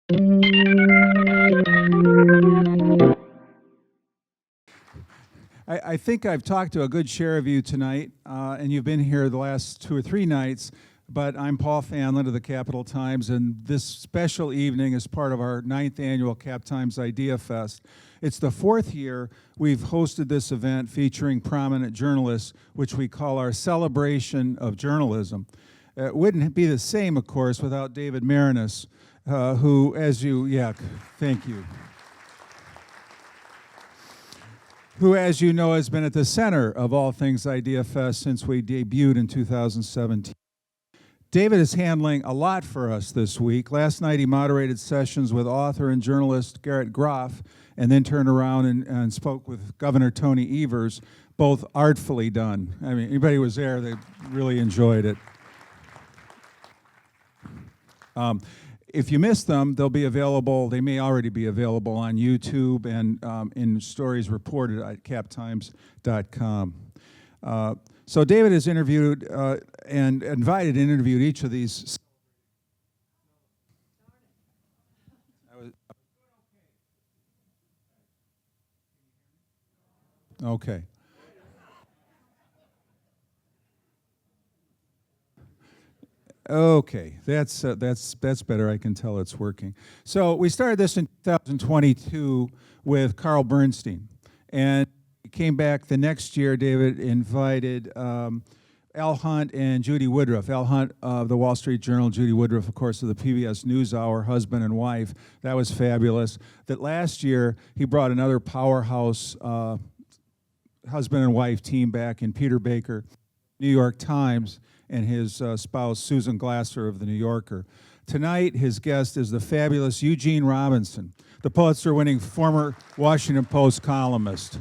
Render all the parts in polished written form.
I think I've talked to a good share of you tonight, and you've been here the last 2 or 3 nights, but I'm Paul Fanlin of the Capital Times, and this special evening is part of our 9th annual Cap Times Idea Fest. It's the 4th year we've hosted this event featuring prominent journalists, which we call our celebration of journalism. It wouldn't be the same, of course, without David Maraniss, who, thank you. Who, as you know, has been at the center of all things Idea Fest since we debuted in 2017. David is handling a lot for us this week. Last night he moderated sessions with author and journalist Garrett Groff, and then turned around and spoke with Governor Tony Evers, both artfully done. I mean, anybody who was there, they really enjoyed it. If you missed them, they'll be available, they may already be available on YouTube and in stories reported at captimes.com. So David has interviewed and invited and interviewed each of these. Okay. Okay, that's better. I can tell it's working. So we started this in 2022 with Carl Bernstein, and came back the next year. David invited Al Hunt and Judy Woodruff. Al Hunt of the Wall Street Journal, Judy Woodruff, of course, of the PBS NewsHour, husband and wife. That was fabulous. That last year he brought another powerhouse husband and wife team back in Peter Baker, New York Times, and his spouse, Susan Glasser of The New Yorker. Tonight, his guest is the fabulous Eugene Robinson, the Pulitzer-winning former Washington Post columnist.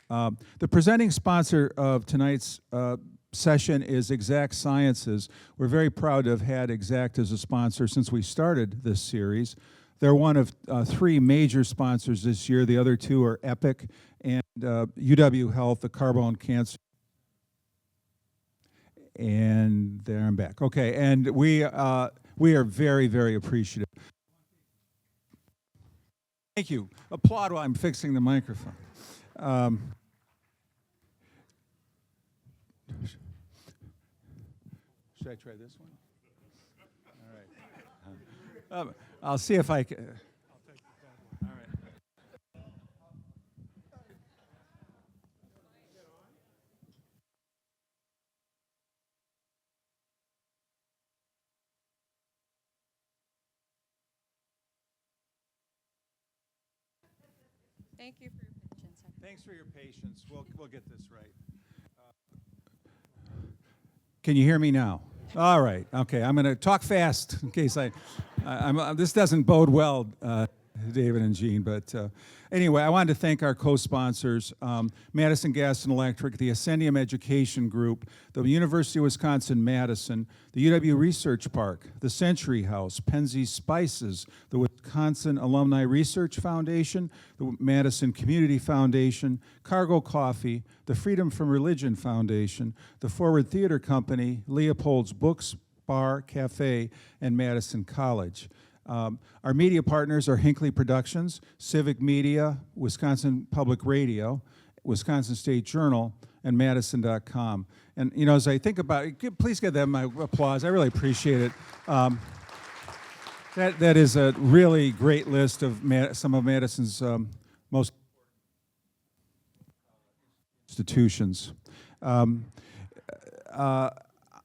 The presenting sponsor of tonight's session is Exact Sciences. We're very proud to have had Exact as a sponsor since we started this series. They're one of 3 major sponsors this year. The other 2 are Epic and UW Health, the Carbone Cancer. And there, I'm back. Okay, and we are very, very appreciative. Thank you. Applaud while I'm fixing the microphone. Should I try this one? All right. I'll see if I can. I'll take that one. All right. Thank you for your patience. Thanks for your patience. We'll get this right. Can you hear me now? All right. Okay. I'm going to talk fast in case this doesn't bode well, David and Jean. But anyway, I wanted to thank our co-sponsors, Madison Gas and Electric, the Ascendium Education Group, the University of Wisconsin-Madison, the UW Research Park, the Century House, Penzeys Spices, the Wisconsin Alumni Research Foundation, the Madison Community Foundation, Cargo Coffee, the Freedom from Religion Foundation, the Forward Theater Company, Leopold's Books, Bar, Cafe, and Madison College. Our media partners are Hinckley Productions, Civic Media, Wisconsin Public Radio, Wisconsin State Journal, and Madison.com. And, you know, as I think about it, please give them my applause. I really appreciate it. That is a really great list of some of Madison's most institutions.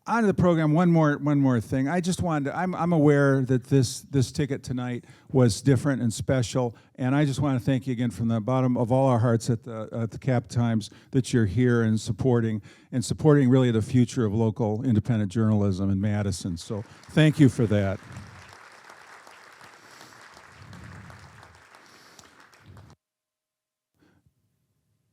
On to the program, one more thing. I just wanted to, I'm aware that this ticket tonight was different and special, and I just want to thank you again from the bottom of all our hearts at the Cap Times that you're here and supporting really the future of local independent journalism in Madison. So thank you for that.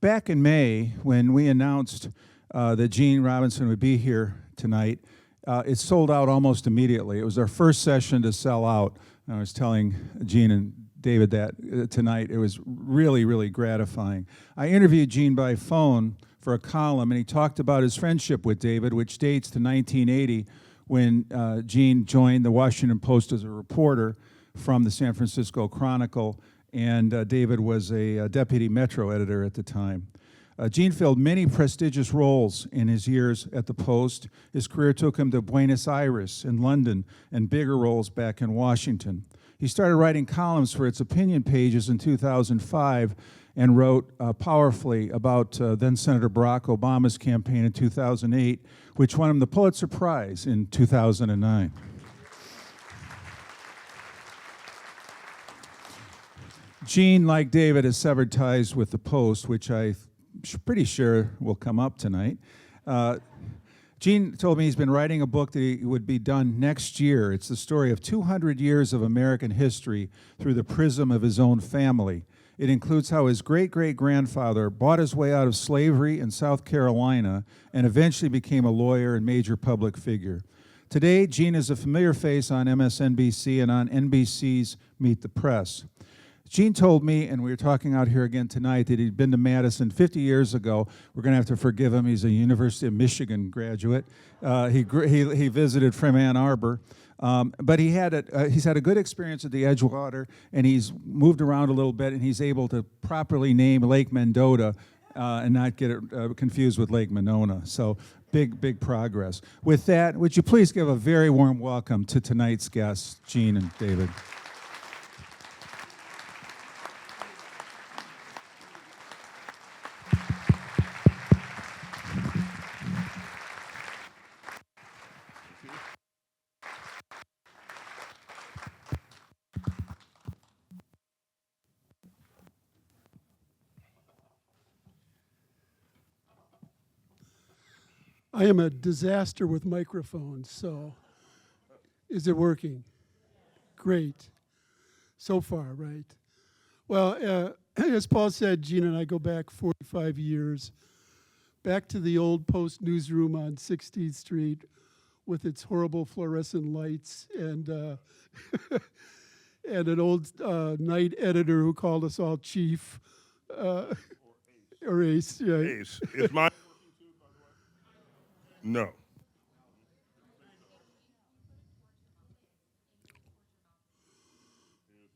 Back in May, when we announced that Gene Robinson would be here tonight, it sold out almost immediately. It was our first session to sell out. I was telling Gene and David that tonight. It was really, really gratifying. I interviewed Gene by phone for a column, and he talked about his friendship with David, which dates to 1980, when Gene joined the Washington Post as a reporter from the San Francisco Chronicle, and David was a deputy Metro editor at the time. Gene filled many prestigious roles in his years at the Post. His career took him to Buenos Aires and London, and bigger roles back in Washington. He started writing columns for its opinion pages in 2005 and wrote powerfully about then Senator Barack Obama's campaign in 2008, which won him the Pulitzer Prize in 2009. Gene, like David, has severed ties with the Post, which I'm pretty sure will come up tonight. Gene told me he's been writing a book that would be done next year. It's the story of 200 years of American history through the prism of his own family. It includes how his great-great-grandfather bought his way out of slavery in South Carolina and eventually became a lawyer and major public figure. Today, Gene is a familiar face on MSNBC and on NBC's Meet the Press. Gene told me, and we were talking out here again tonight, that he'd been to Madison 50 years ago. We're going to have to forgive him. He's a University of Michigan graduate. He visited from Ann Arbor. But he's had a good experience at the Edgewater, and he's moved around a little bit, and he's able to properly name Lake Mendota and not get it confused with Lake Monona. So big progress. With that, would you please give a very warm welcome to tonight's guests, Gene and David. I am a disaster with microphones, so is it working? Great. So far, right? Well, as Paul said, Gene and I go back 45 years, back to the old Post newsroom on 16th Street with its horrible fluorescent lights and and an old night editor who called us all chief, or ace. Yeah. Ace. Is mine working too, by the way? No. Is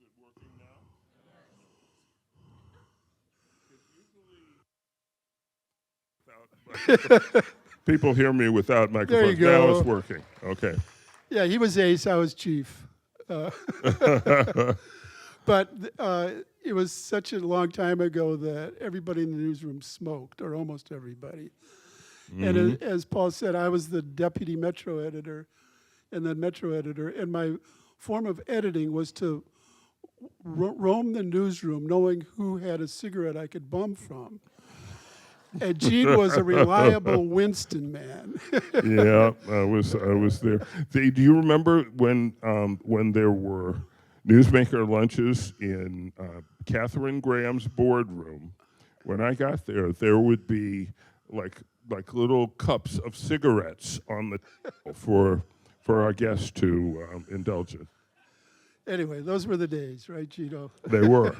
it working now? People hear me without microphones. There you go. Now it's working. Okay. Yeah, he was ace, I was chief. But it was such a long time ago that everybody in the newsroom smoked, or almost everybody. Mm-hmm. And as Paul said, I was the deputy Metro editor and then Metro editor. And my form of editing was to roam the newsroom knowing who had a cigarette I could bum from. And Gene was a reliable Winston man. Yeah, I was there. Do you remember when there were newsmaker lunches in Katharine Graham's boardroom? When I got there would be like little cups of cigarettes on the table for our guests to indulge in. Anyway, those were the days, right, Gino? They were.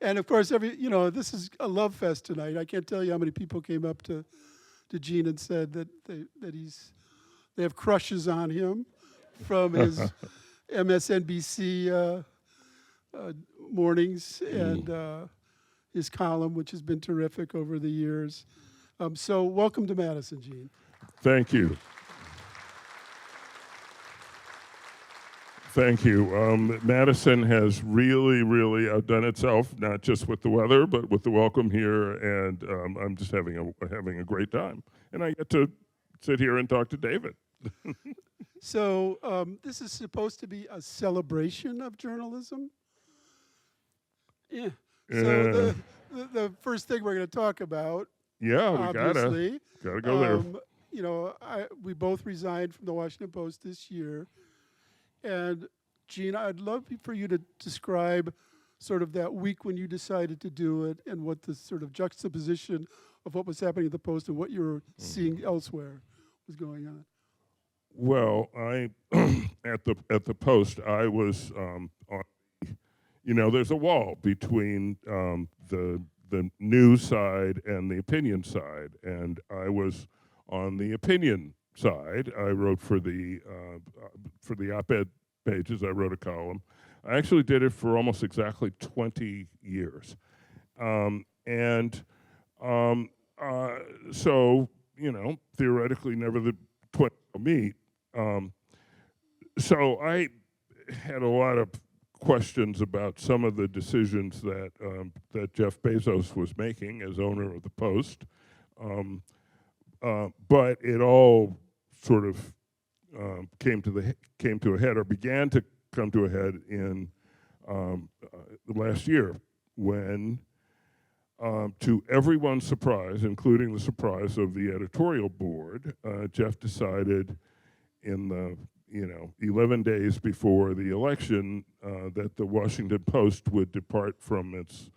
And of course, this is a love fest tonight. I can't tell you how many people came up to Gene and said that they have crushes on him from his MSNBC mornings and his column, which has been terrific over the years. So welcome to Madison, Gene. Thank you. Thank you. Madison has really outdone itself, not just with the weather, but with the welcome here, and I'm just having a great time. And I get to sit here and talk to David. So this is supposed to be a celebration of journalism? Yeah. So the first thing we're going to talk about, yeah, we obviously, gotta go there. We both resigned from the Washington Post this year. And Gene, I'd love for you to describe sort of that week when you decided to do it and what the sort of juxtaposition of what was happening at the Post and what you were seeing elsewhere was going on. Well, I at the Post, I was on. There's a wall between the news side and the opinion side, and I was on the opinion side. I wrote for the op-ed pages. I wrote a column. I actually did it for almost exactly 20 years, and so theoretically, never the 20 will meet. So I had a lot of questions about some of the decisions that that Jeff Bezos was making as owner of the Post, but it all sort of came to a head, or began to come to a head in last year when, to everyone's surprise, including the surprise of the editorial board, Jeff decided in the 11 days before the election that the Washington Post would depart from its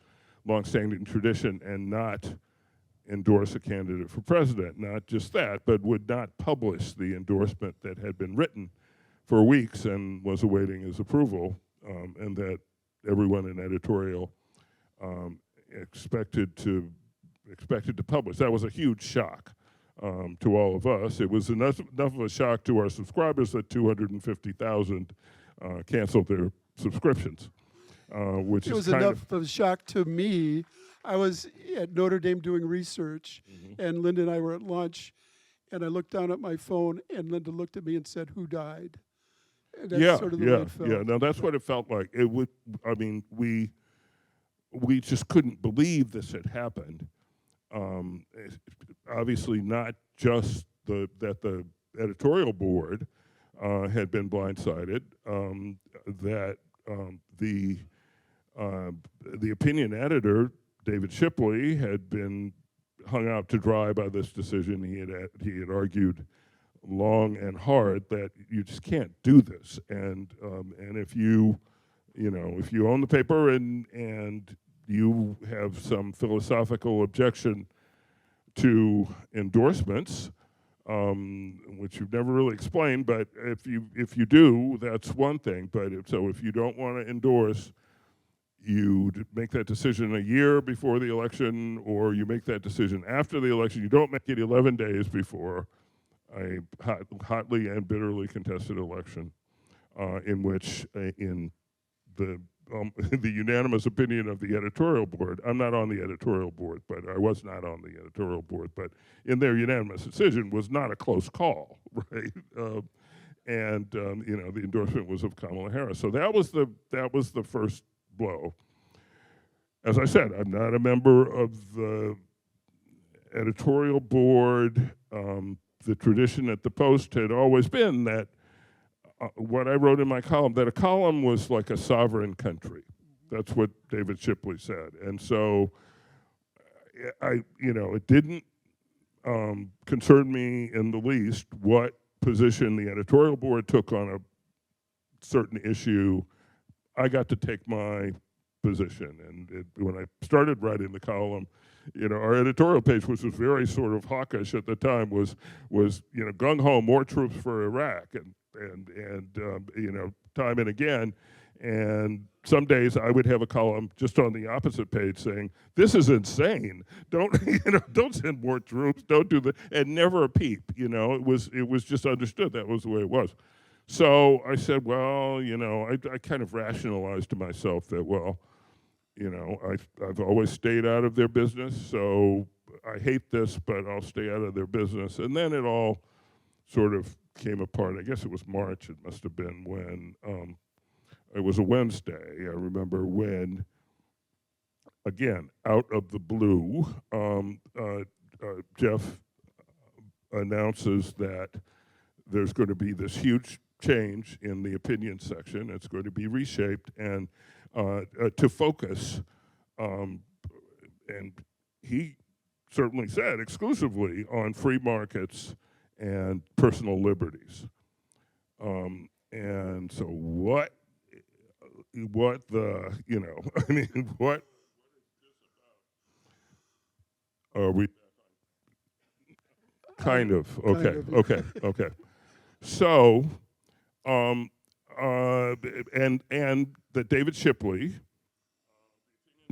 longstanding tradition and not endorse a candidate for president. Not just that, but would not publish the endorsement that had been written for weeks and was awaiting his approval, and that everyone in editorial expected to publish. That was a huge shock to all of us. It was enough of a shock to our subscribers that 250,000 canceled their subscriptions, which It was kind enough of a shock to me. I was at Notre Dame doing research, and Linda and I were at lunch, and I looked down at my phone, and Linda looked at me and said, "Who died?" And that's sort of the way it felt. Yeah. No, that's what it felt like. It would. I mean, we just couldn't believe this had happened. Obviously, not just that the editorial board had been blindsided. That the opinion editor, David Shipley, had been hung out to dry by this decision. He had argued long and hard that you just can't do this, and if you own the paper and you have some philosophical objection to endorsements, which you've never really explained, but if you do, that's one thing. But if you don't want to endorse, you make that decision a year before the election, or you make that decision after the election. You don't make it 11 days before a hotly and bitterly contested election, in which, in the unanimous opinion of the editorial board, I'm not on the editorial board, but I was not on the editorial board, but in their unanimous decision was not a close call, right? And the endorsement was of Kamala Harris. So that was the first blow. As I said, I'm not a member of the editorial board. The tradition at the Post had always been that what I wrote in my column, that a column was like a sovereign country. That's what David Shipley said. And so it didn't concern me in the least what position the editorial board took on a certain issue. I got to take my position. And when I started writing the column, our editorial page, which was very sort of hawkish at the time, was gung ho, more troops for Iraq, and time and again. And some days I would have a column just on the opposite page saying, "This is insane. Don't don't send more troops. Don't do that." And never a peep. It was just understood that was the way it was. So I said, well, I kind of rationalized to myself that, well, I've always stayed out of their business, so I hate this, but I'll stay out of their business. And then it all sort of came apart. I guess it was March, it must have been, when it was a Wednesday. I remember when, again, out of the blue, Jeff announces that there's going to be this huge change in the opinion section. It's going to be reshaped and to focus, and he certainly said exclusively on free markets and personal liberties. And so what the, I mean, what are we? Kind of. Okay. So, and that David Shipley,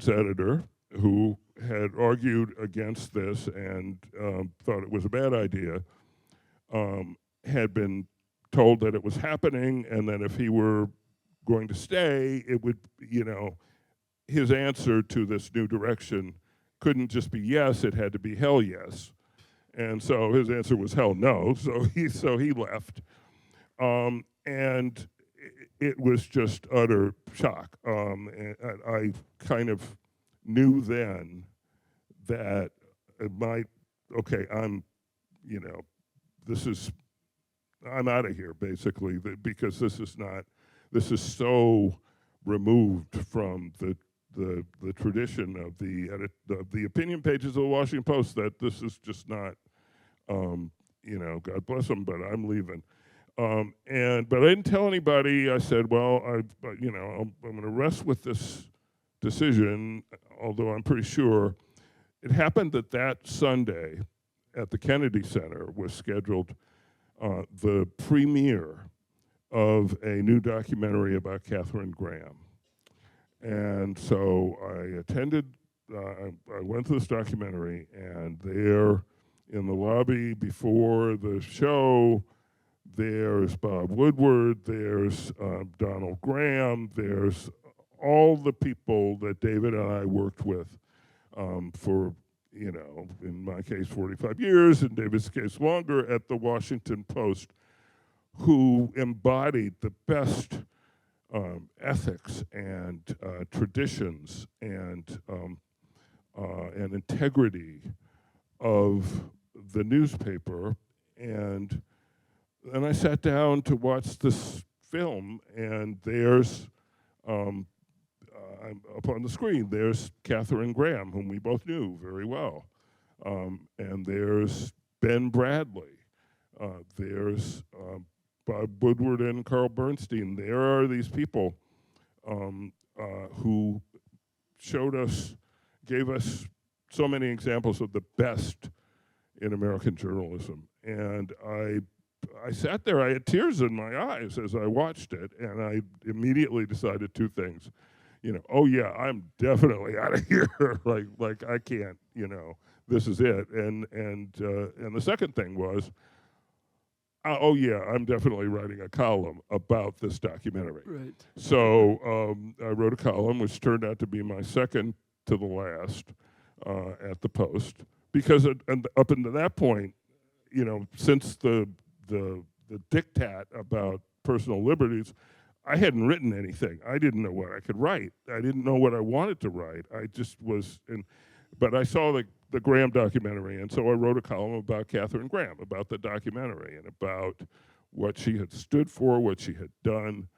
editor, who had argued against this and thought it was a bad idea, had been told that it was happening, and that if he were going to stay, it would, his answer to this new direction couldn't just be yes, it had to be hell yes. And so his answer was hell no, so he left. And it was just utter shock. And I kind of knew then that it might, okay, I'm out of here, basically, because this is so removed from the tradition of the opinion pages of the Washington Post that this is just not, God bless them, but I'm leaving. But I didn't tell anybody. I said, well, I'm going to rest with this decision, although I'm pretty sure it happened that Sunday at the Kennedy Center was scheduled the premiere of a new documentary about Katharine Graham. And so I attended, I went to this documentary, and there in the lobby before the show, there's Bob Woodward, there's Donald Graham, there's all the people that David and I worked with for, in my case, 45 years, in David's case, longer, at the Washington Post, who embodied the best ethics and traditions and integrity of the nuppaper. And I sat down to watch this film, and there's up on the screen, there's Katharine Graham, whom we both knew very well, and there's Ben Bradley, there's Bob Woodward and Carl Bernstein. There are these people who gave us so many examples of the best in American journalism. And I sat there, I had tears in my eyes as I watched it, and I immediately decided two things. Oh yeah, I'm definitely out of here. like I can't, this is it. And the second thing was, oh yeah, I'm definitely writing a column about this documentary. Right. So I wrote a column, which turned out to be my second to the last at the Post, because up until that point, since the diktat about personal liberties, I hadn't written anything. I didn't know what I could write. I didn't know what I wanted to write. I just was but I saw the Graham documentary, and so I wrote a column about Katharine Graham, about the documentary, and about what she had stood for, what she had done,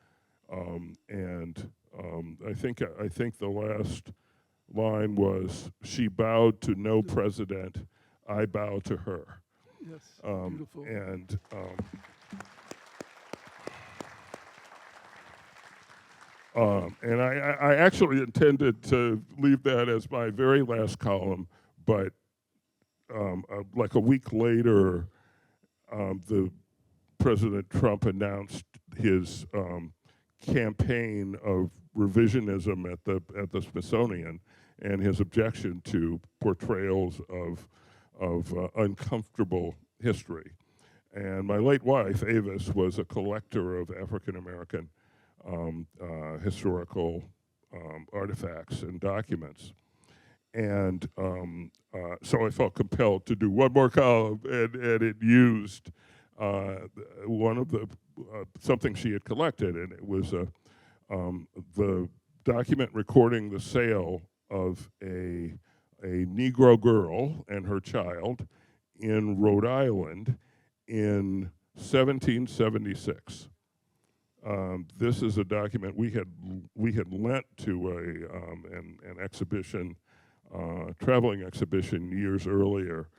and I think the last line was, "She bowed to no president, I bow to her." Yes, beautiful. And I actually intended to leave that as my very last column, but like a week later, the President Trump announced his campaign of revisionism at the Smithsonian, and his objection to portrayals of uncomfortable history. And my late wife, Avis, was a collector of African American historical artifacts and documents. And so I felt compelled to do one more column, and it used one of the something she had collected, and it was the document recording the sale of a Negro girl and her child in Rhode Island in 1776. This is a document we had lent to an exhibition, traveling exhibition years earlier,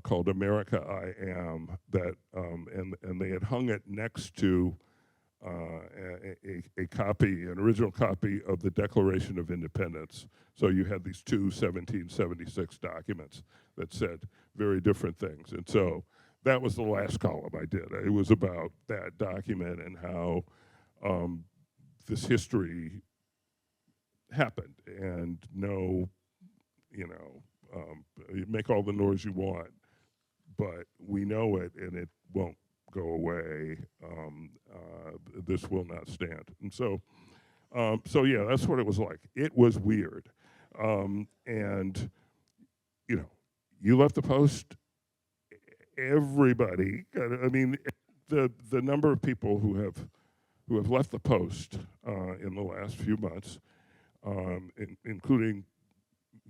called America I Am, that and they had hung it next to a copy, an original copy of the Declaration of Independence. So you had these two 1776 documents that said very different things. And so that was the last column I did. It was about that document and how this history happened. And you make all the noise you want, but we know it, and it won't go away. This will not stand. And so yeah, that's what it was like. It was weird. And, you know, you left the Post, everybody, I mean, the number of people who have left the Post in the last few months, including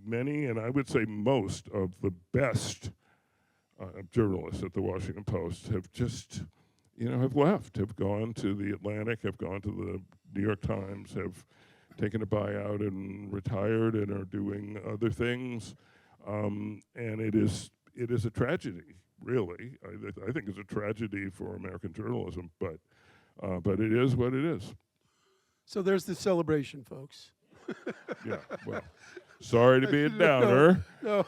many, and I would say most of the best journalists at the Washington Post have just, have left, have gone to the Atlantic, have gone to the New York Times, have taken a buyout and retired and are doing other things. And it is a tragedy, really. I think it's a tragedy for American journalism, but it is what it is. So there's the celebration, folks. Yeah, well, sorry to be a downer. No.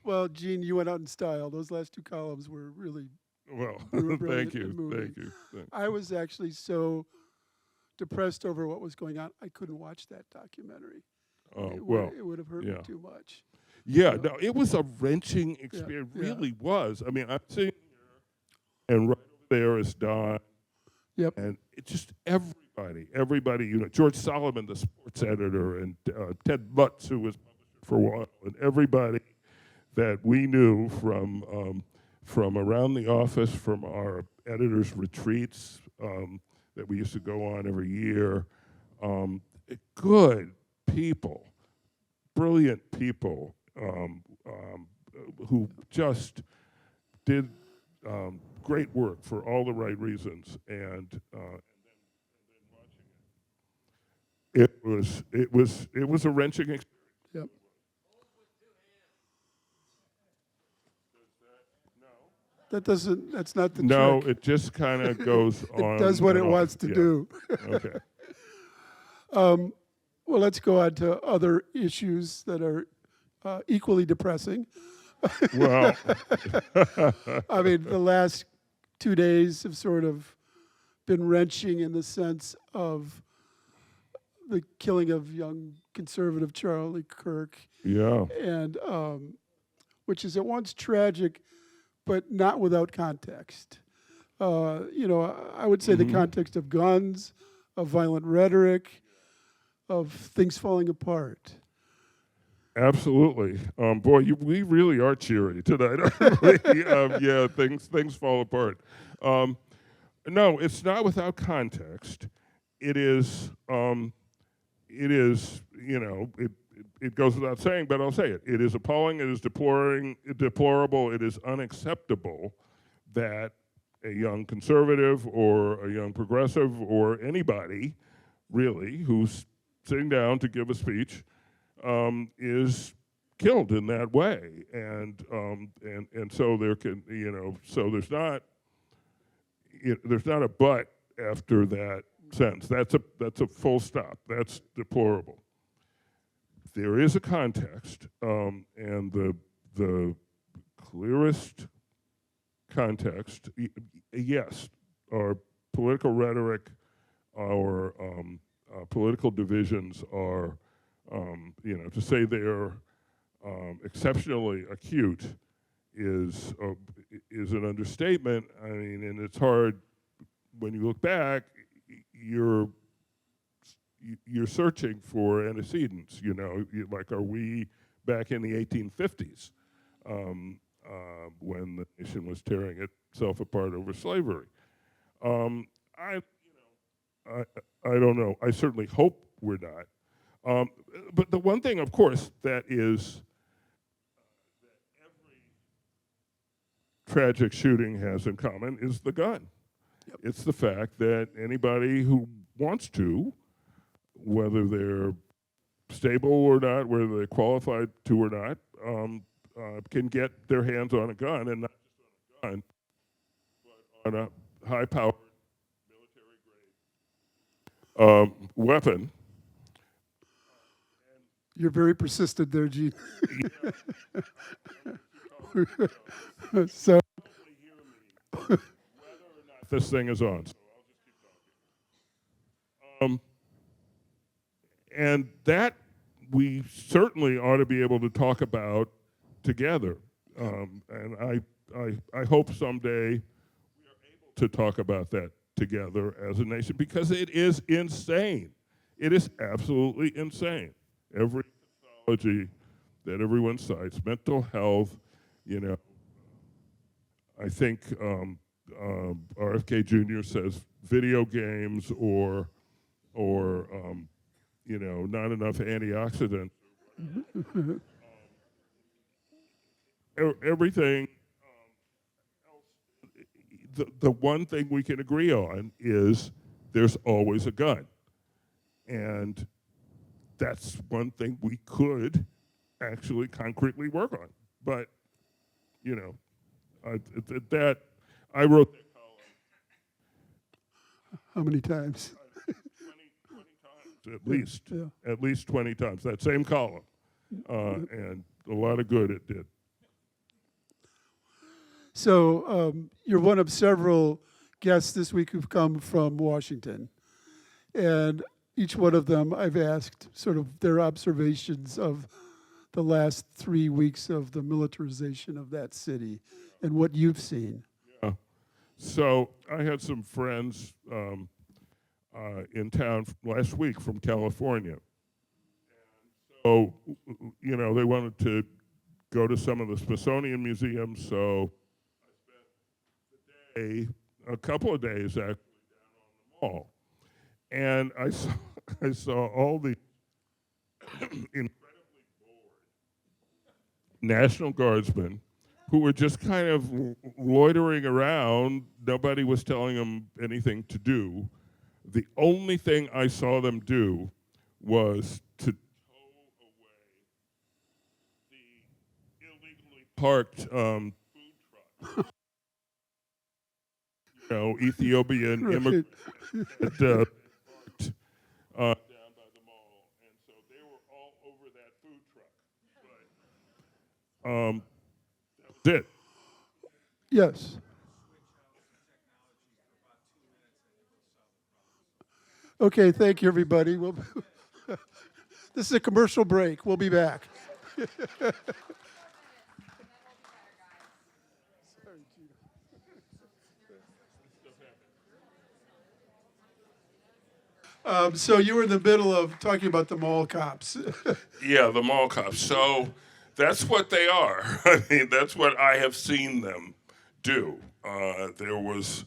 Well, Gene, you went out in style. Those last two columns were really Well, were thank brilliant you, and moving. thank you. I was actually so depressed over what was going on, I couldn't watch that documentary. It would have hurt me too much. Yeah, no, it was a wrenching experience. It really was. I mean, I'm sitting here, and right over there is Don. Yep. And it's just everybody, George Solomon, the sports editor, and Ted Lutz, who was publisher for a while, and everybody that we knew from around the office, from our editors' retreats that we used to go on every year. Good people, brilliant people who just did great work for all the right reasons, and then watching it was a wrenching experience. Yep. That's not the No, trick. it just kind of goes on. It does what it and on. wants to Yeah. do. Okay. Well, let's go on to other issues that are equally depressing. Well, I mean, the last 2 days have sort of been wrenching in the sense of the killing of young conservative Charlie Kirk, yeah. and which is at once tragic, but not without context. I would say the context of guns, of violent rhetoric, of things falling apart. Absolutely. Boy, we really are cheery tonight, aren't we? Yeah, things fall apart. No, it's not without context. It is, it goes without saying, but I'll say it. It is appalling, it is deplorable, it is unacceptable that a young conservative or a young progressive or anybody, really, who's sitting down to give a speech is killed in that way, and so there can, so there's not a but after that sentence. That's a full stop. That's deplorable. There is a context, and the clearest context, yes, our political rhetoric, our political divisions are. To say they're exceptionally acute is an understatement. I mean, and it's hard when you look back. You're searching for antecedents. Like, are we back in the 1850s when the nation was tearing itself apart over slavery? I don't know. I certainly hope we're not. But the one thing, of course, that every tragic shooting has in common is the gun. Yep. It's the fact that anybody who wants to, whether they're stable or not, whether they're qualified to or not, can get their hands on a gun, and not just on a gun, but on a high-powered military-grade weapon. You're very persistent there, Gene. So, whether or not this thing is on, so I'll just keep talking. And that we certainly ought to be able to talk about together. And I hope someday we are able to talk about that together as a nation, because it is insane. It is absolutely insane. Every pathology that everyone cites, mental health, you know, I think RFK Jr. says video games or you know, not enough antioxidants. Everything else, the one thing we can agree on is there's always a gun. And that's one thing we could actually concretely work on. But, you know, I wrote that column How many times? 20 times at least. Yeah. At least 20 times, that same column. And a lot of good it did. So you're one of several guests this week who've come from Washington. And each one of them, I've asked sort of their observations of the last 3 weeks of the militarization of that city and what you've seen. Yeah. So I had some friends in town last week from California. So, you know, they wanted to go to some of the Smithsonian museums, so I spent a couple of days actually down on the mall. And I saw all the incredibly bored National Guardsmen who were just kind of loitering around. Nobody was telling them anything to do. The only thing I saw them do was to tow away the illegally parked food truck. You know, Ethiopian Right. immigrant that parked down by the mall, and so they were all over that food truck. But that was it. Yes. Okay, thank you, everybody. This is a commercial break. We'll be back. So you were in the middle of talking about the mall cops. Yeah, the mall cops. So that's what they are. I mean, that's what I have seen them do. There was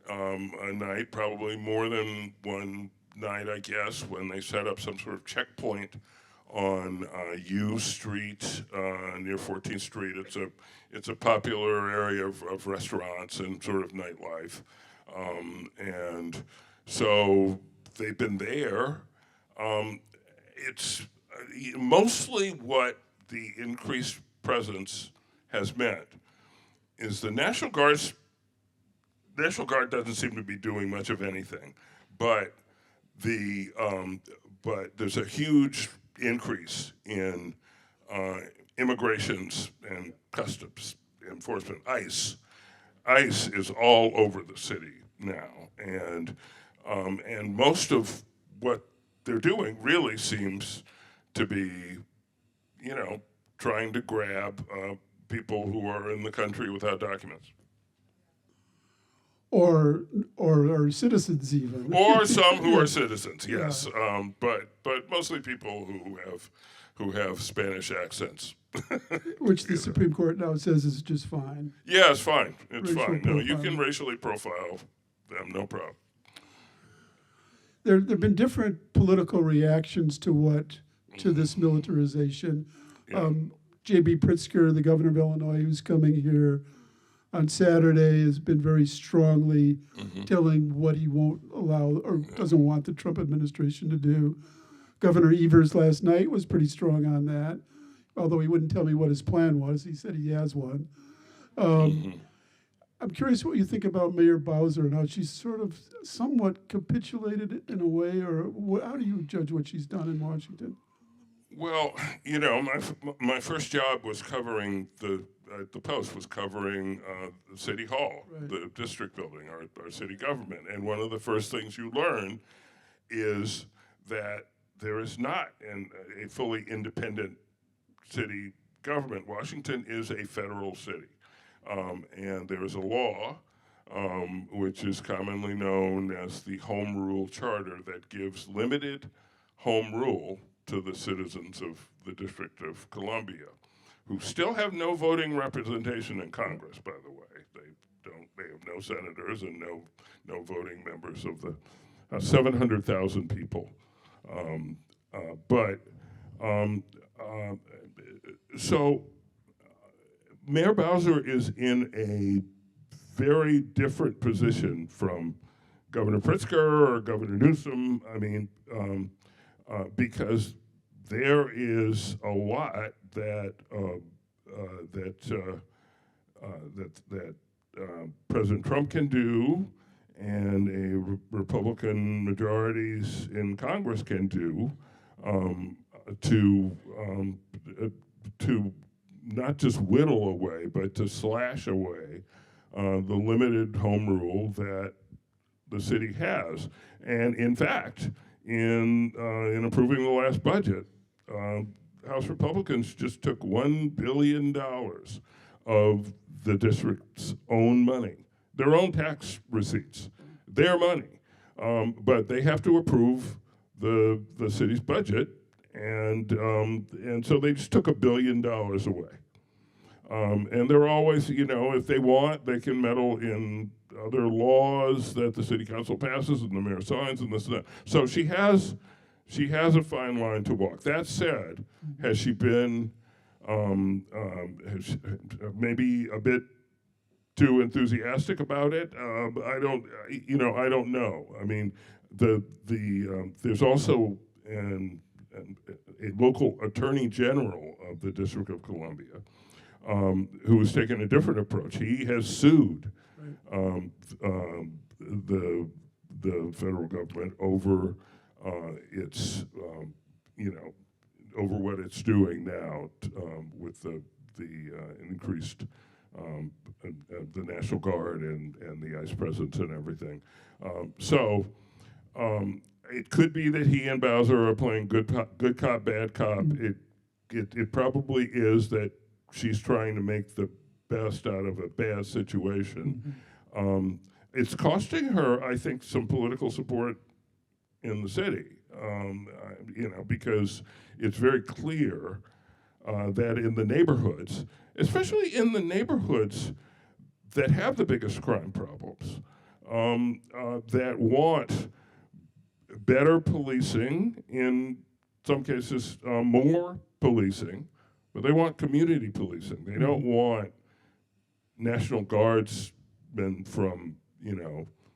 a night, probably more than one night, I guess, when they set up some sort of checkpoint on U Street near 14th Street. It's a popular area of restaurants and sort of nightlife, and so they've been there. It's mostly what the increased presence has meant is the National Guard doesn't seem to be doing much of anything, but but there's a huge increase in immigrations and customs enforcement. ICE is all over the city now, and most of what they're doing really seems to be, you know, trying to grab people who are in the country without documents. or are citizens even. Or some who are citizens, yes, Yeah. but mostly people who have Spanish accents. Which the Supreme Court now says is just fine. Yeah, it's fine. It's Racial fine. No, you profiling. can racially profile them, no problem. There have been different political reactions to this militarization. Yeah. J.B. Pritzker, the governor of Illinois, who's coming here on Saturday, has been very strongly telling what he won't allow or doesn't want the Trump administration to do. Governor Evers last night was pretty strong on that, although he wouldn't tell me what his plan was. He said he has one. I'm curious what you think about Mayor Bowser and how she's sort of somewhat capitulated in a way, or how do you judge what she's done in Washington? Well, you know, my first job was covering the Post was covering the City Hall, Right. the district building, our city government. And one of the first things you learn is that there is not a fully independent city government, Washington is a federal city. And there is a law, which is commonly known as the Home Rule Charter, that gives limited home rule to the citizens of the District of Columbia, who still have no voting representation in Congress, by the way. They have no senators and no voting members of the 700,000 people. So Mayor Bowser is in a very different position from Governor Pritzker or Governor Newsom. I mean, because there is a lot that President Trump can do, and Republican majorities in Congress can do to not just whittle away, but to slash away the limited home rule that the city has. And in fact, in approving the last budget, House Republicans just took $1 billion of the district's own money, their own tax receipts, their money. But they have to approve the city's budget, and so they just took $1 billion away. And they're always, if they want, they can meddle in other laws that the city council passes and the mayor signs and this and that. So she has a fine line to walk. That said, has she been maybe a bit too enthusiastic about it? I don't know. I mean, there's also a local attorney general of the District of Columbia who has taken a different approach. He has sued the federal government over its over what it's doing now with the increased the National Guard and the ICE presence and everything. So it could be that he and Bowser are playing good cop, bad cop. It probably is that she's trying to make the best out of a bad situation. It's costing her, I think, some political support in the city, because it's very clear that in the neighborhoods, especially in the neighborhoods that have the biggest crime problems, that want better policing, in some cases more policing, but they want community policing. They don't want National Guardsmen from,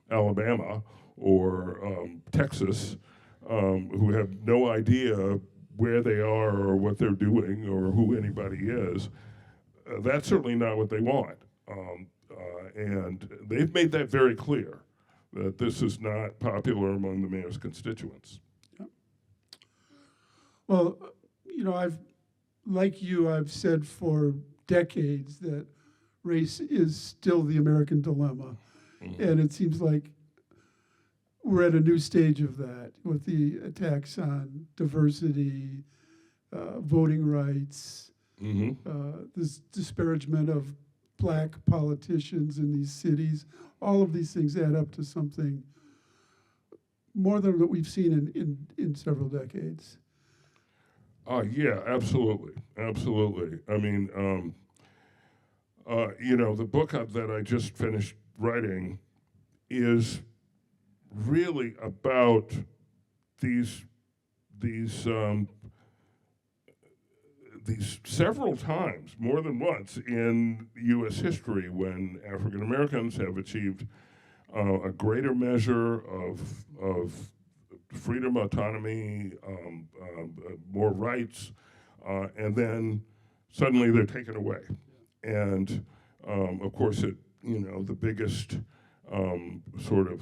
Alabama or Texas who have no idea where they are or what they're doing or who anybody is. That's certainly not what they want. And they've made that very clear, that this is not popular among the mayor's constituents. Yeah. Well, I've said for decades that race is still the American dilemma. Mm-hmm. And it seems like we're at a new stage of that with the attacks on diversity, voting rights, this disparagement of black politicians in these cities. All of these things add up to something more than what we've seen in several decades. Yeah, absolutely. I mean, the book that I just finished writing is really about these several times, more than once, in U.S. history when African Americans have achieved a greater measure of freedom, autonomy, more rights, and then suddenly they're taken away. And of course, the biggest sort of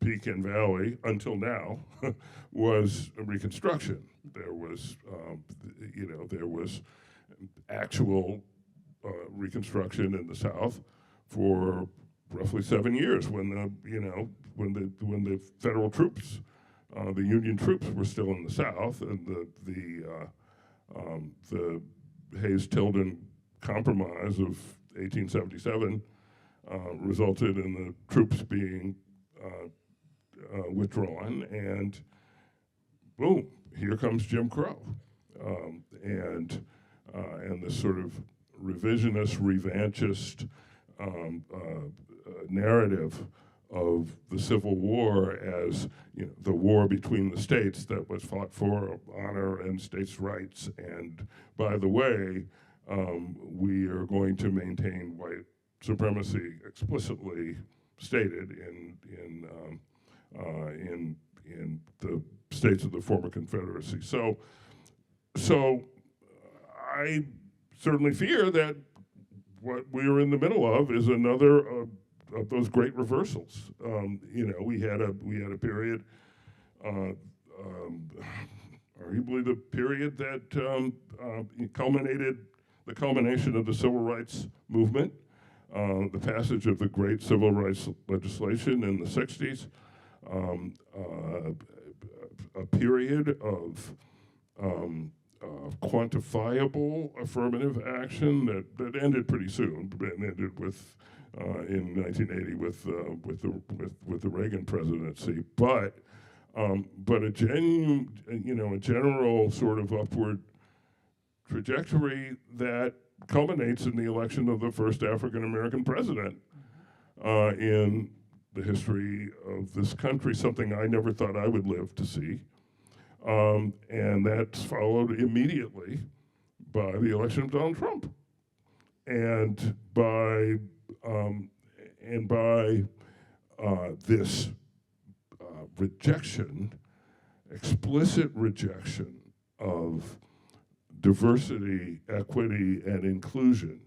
peak and valley until now was Reconstruction. There was, there was actual Reconstruction in the South for roughly 7 years when the federal troops, the Union troops, were still in the South, and The Hayes-Tilden Compromise of 1877 resulted in the troops being withdrawn, and boom, here comes Jim Crow, and this sort of revisionist, revanchist narrative of the Civil War as the war between the states that was fought for honor and states' rights. And by the way, we are going to maintain white supremacy explicitly stated in the states of the former Confederacy. So I certainly fear that what we're in the middle of is another of those great reversals. We had a period, arguably the period that culminated the culmination of the civil rights movement, the passage of the great civil rights legislation in the 60s, a period of quantifiable affirmative action that ended pretty soon. It ended with in 1980 with the Reagan presidency, but a genuine, a general sort of upward trajectory that culminates in the election of the first African American president in the history of this country, something I never thought I would live to see. And that's followed immediately by the election of Donald Trump, and by this rejection, explicit rejection of diversity, equity, and inclusion,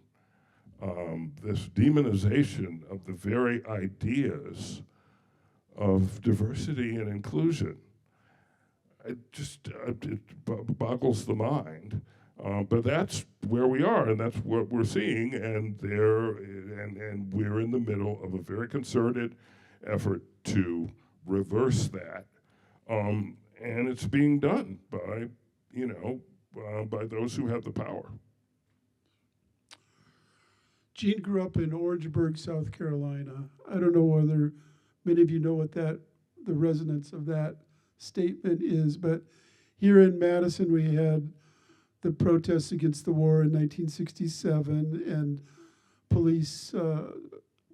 this demonization of the very ideas of diversity and inclusion. It boggles the mind, but that's where we are, and that's what we're seeing, and we're in the middle of a very concerted effort to reverse that, and it's being done by those who have the power. Gene grew up in Orangeburg, South Carolina. I don't know whether many of you know what the resonance of that statement is, but here in Madison we had the protests against the war in 1967, and police,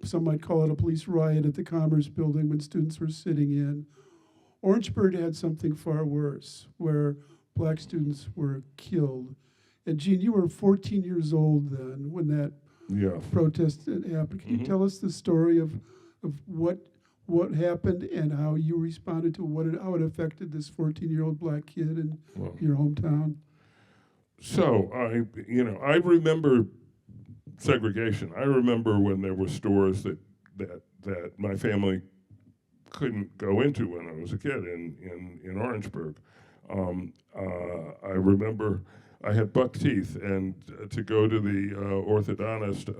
some might call it a police riot at the Commerce Building when students were sitting in. Orangeburg had something far worse, where black students were killed. And Gene, you were 14 years old then when that protest happened. Can you tell us the story of what happened and how you responded to how it affected this 14-year-old black kid in your hometown? So I remember segregation. I remember when there were stores that my family couldn't go into when I was a kid in Orangeburg. I remember I had buck teeth, and to go to the orthodontist,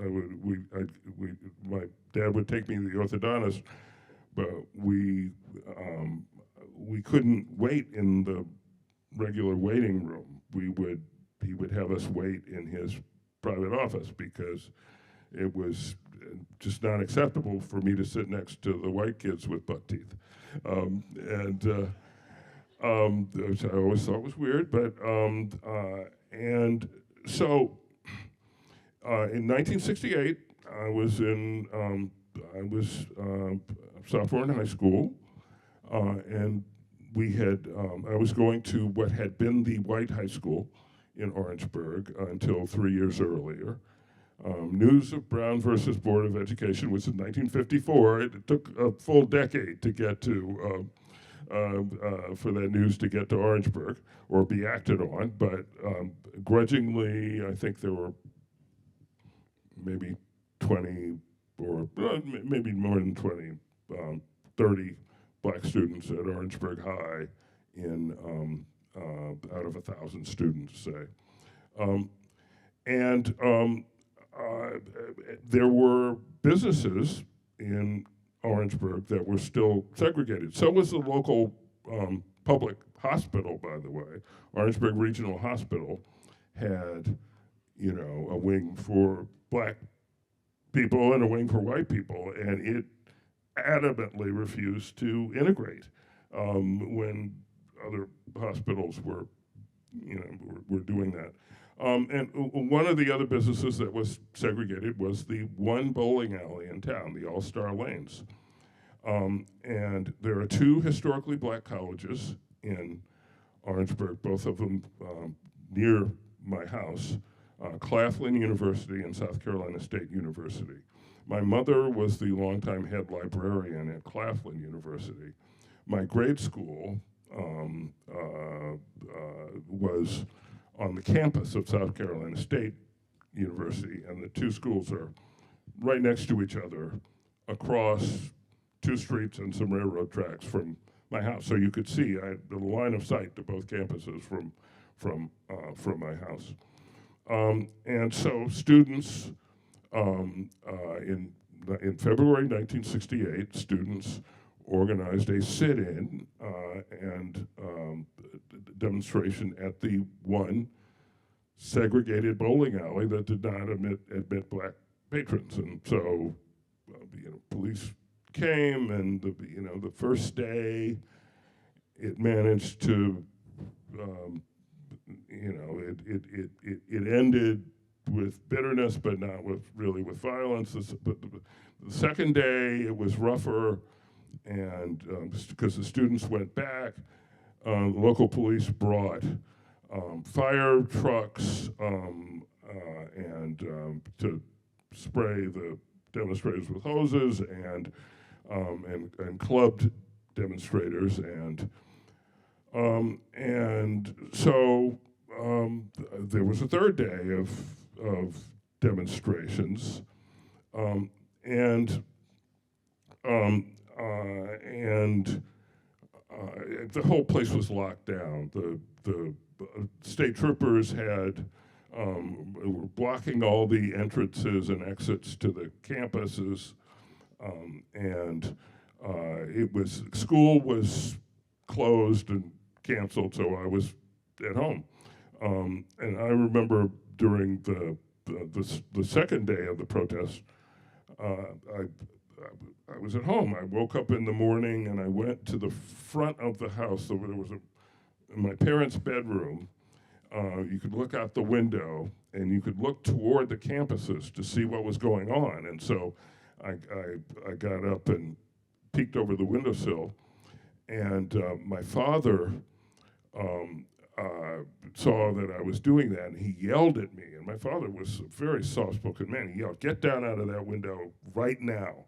my dad would take me to the orthodontist, but we couldn't wait in the regular waiting room. He would have us wait in his private office because it was just not acceptable for me to sit next to the white kids with buck teeth, which I always thought was weird. But and so in 1968, I was sophomore in high school, and I was going to what had been the white high school in Orangeburg until 3 years earlier. News of Brown versus Board of Education was in 1954. It took a full decade to get to, for that news to get to Orangeburg or be acted on, but grudgingly, I think there were maybe 20 or maybe more than 20, 30 black students at Orangeburg High out of 1,000 students, say. There were businesses in Orangeburg that were still segregated. So was the local public hospital, by the way, Orangeburg Regional Hospital, had, you know, a wing for black people and a wing for white people, and it adamantly refused to integrate when other hospitals were, you know, were doing that. And one of the other businesses that was segregated was the one bowling alley in town, the All-Star Lanes. And there are two historically black colleges in Orangeburg, both of them near my house, Claflin University and South Carolina State University. My mother was the longtime head librarian at Claflin University. My grade school was on the campus of South Carolina State University, and the two schools are right next to each other across 2 streets and some railroad tracks from my house. So you could see I had the line of sight to both campuses from my house. And so students, in February 1968, students organized a sit-in and demonstration at the one segregated bowling alley that did not admit black patrons. And so, you know, police came, and the first day, it managed to, it ended with bitterness, but not really with violence. But the second day, it was rougher, and because the students went back, local police brought fire trucks and to spray the demonstrators with hoses and clubbed demonstrators, and so there was a third day of demonstrations, and the whole place was locked down. The state troopers were blocking all the entrances and exits to the campuses, and school was closed and canceled, so I was at home. And I remember during the second day of the protest, I was at home. I woke up in the morning and I went to the front of the house. So there was in my parents' bedroom. You could look out the window and you could look toward the campuses to see what was going on. And so I got up and peeked over the windowsill, and my father saw that I was doing that, and he yelled at me. And my father was a very soft-spoken man. He yelled, "Get down out of that window right now."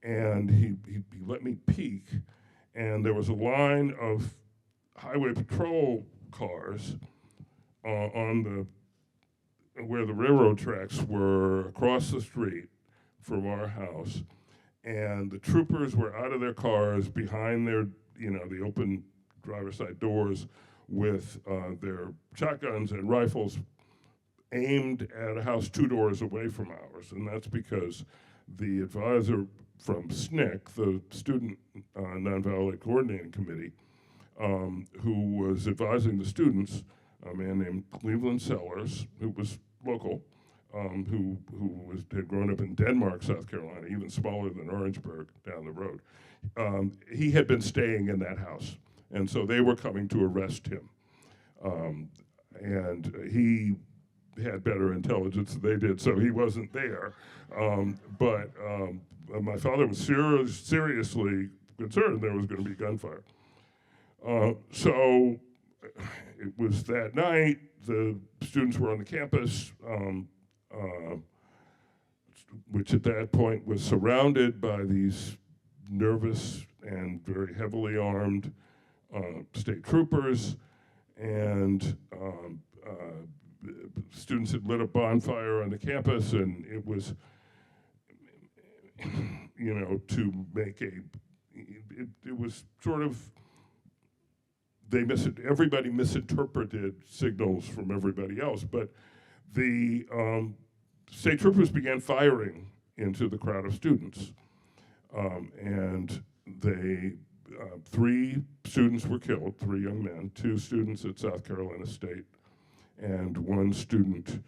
And he let me peek, and there was a line of highway patrol cars on where the railroad tracks were across the street from our house, and the troopers were out of their cars behind their, the open driver's side doors with their shotguns and rifles aimed at a house 2 doors away from ours. And that's because the advisor from SNCC, the Student Nonviolent Coordinating Committee, who was advising the students, a man named Cleveland Sellers, who was local, who had grown up in Denmark, South Carolina, even smaller than Orangeburg down the road. He had been staying in that house, and so they were coming to arrest him. And he had better intelligence than they did, so he wasn't there. But my father was seriously concerned there was going to be gunfire. So it was that night. The students were on the campus, which at that point was surrounded by these nervous and very heavily armed state troopers, and students had lit a bonfire on the campus, and it was, to make it was sort of, everybody misinterpreted signals from everybody else, but the state troopers began firing into the crowd of students, and they 3 students were killed, 3 young men, 2 students at South Carolina State, and one student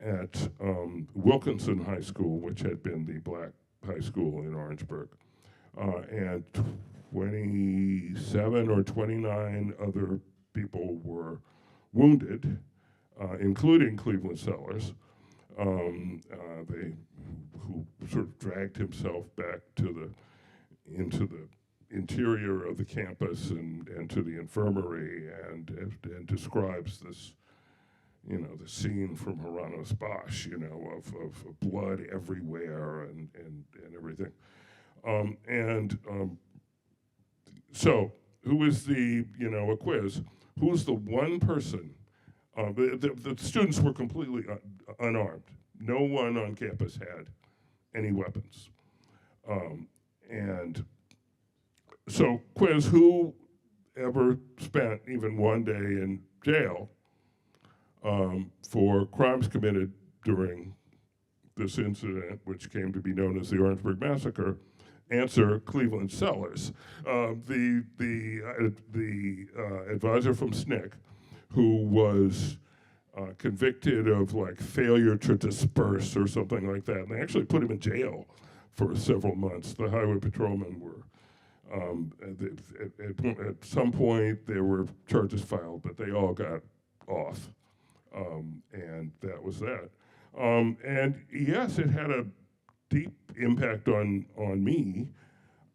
at Wilkinson High School, which had been the black high school in Orangeburg, and 27 or 29 other people were wounded, including Cleveland Sellers, who sort of dragged himself back into the interior of the campus and to the infirmary and describes this, the scene from Maraniss, of blood everywhere and everything. So who is a quiz, who's the one person, the students were completely unarmed. No one on campus had any weapons. And so quiz, who ever spent even one day in jail for crimes committed during this incident, which came to be known as the Orangeburg Massacre? Answer: Cleveland Sellers, the advisor from SNCC, who was convicted of failure to disperse or something like that, and they actually put him in jail for several months. The highway patrolmen were. At some point, there were charges filed, but they all got off, and that was that. And yes, it had a deep impact on me.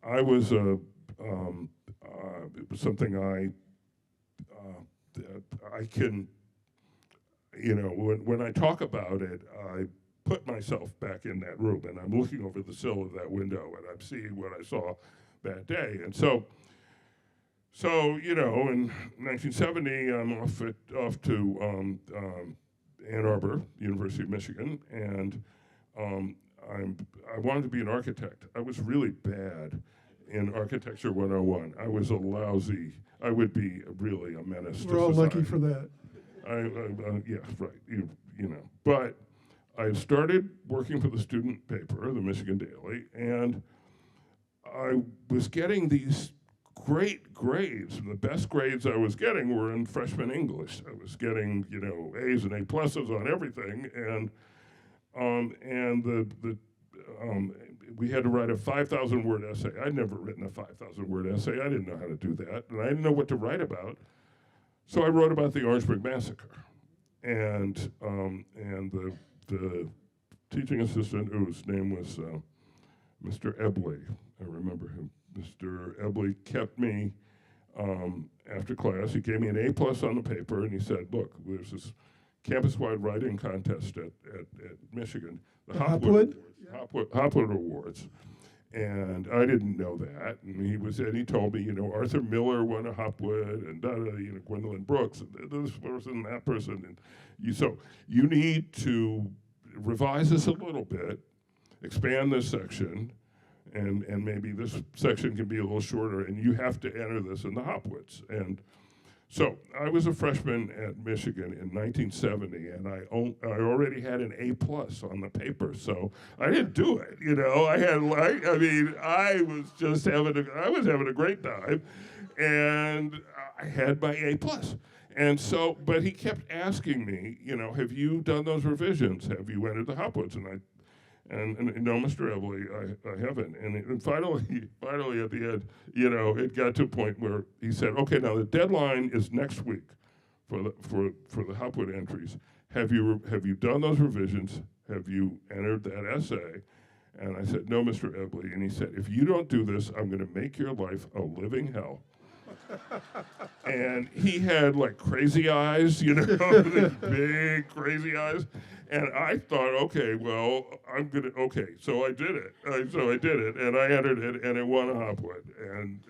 I was it was something I can, when I talk about it, I put myself back in that room, and I'm looking over the sill of that window, and I'm seeing what I saw that day. And so in 1970, I'm off to Ann Arbor, University of Michigan, and I wanted to be an architect. I was really bad in Architecture 101. I was I would be really a menace to society. We're all lucky for that. Yeah, right, But I started working for the student paper, the Michigan Daily, and I was getting these great grades. The best grades I was getting were in freshman English. I was getting, A's and A pluses on everything, and we had to write a 5,000-word essay. I'd never written a 5,000-word essay. I didn't know how to do that, and I didn't know what to write about. So I wrote about the Orangeburg Massacre, and the teaching assistant, whose name was Mr. Ebley, I remember him. Mr. Ebley kept me after class. He gave me an A+ on the paper, and he said, "Look, there's this campus-wide writing contest at Michigan, the Hopwood Awards." And I didn't know that. And he told me, Arthur Miller won a Hopwood, and Gwendolyn Brooks, and this person, that person. And so you need to revise this a little bit, expand this section, and maybe this section can be a little shorter, and you have to enter this in the Hopwoods. And so I was a freshman at Michigan in 1970, and I already had an A+ on the paper, so I didn't do it. I was having a great time, and I had my A+. And so, but he kept asking me, have you done those revisions? Have you entered the Hopwoods? And no, Mr. Ebley, I haven't. And finally at the end, it got to a point where he said, "Okay, now the deadline is next week for the Hopwood entries. Have you done those revisions? Have you entered that essay?" And I said, "No, Mr. Ebley." And he said, "If you don't do this, I'm going to make your life a living hell." And he had crazy eyes, these big crazy eyes. And I thought, okay, well, so I did it. And I entered it, and it won a Hopwood. And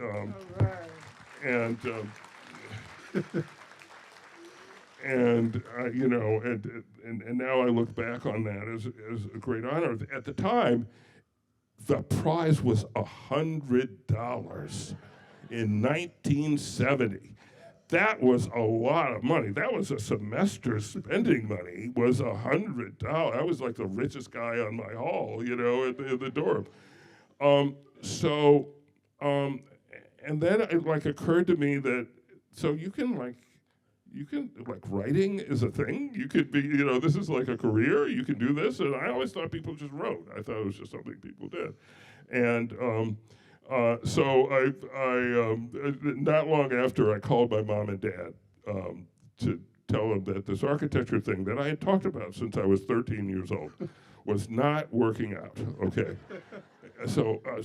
and now I look back on that as a great honor. At the time, the prize was $100 in 1970. That was a lot of money. That was a semester's spending money, was $100. I was like the richest guy on my hall, in the dorm. And then it occurred to me that, so you can like, writing is a thing. You could be, this is like a career. You can do this. And I always thought people just wrote. I thought it was just something people did. And so not long after, I called my mom and dad to tell them that this architecture thing that I had talked about since I was 13 years old was not working out. Okay. So I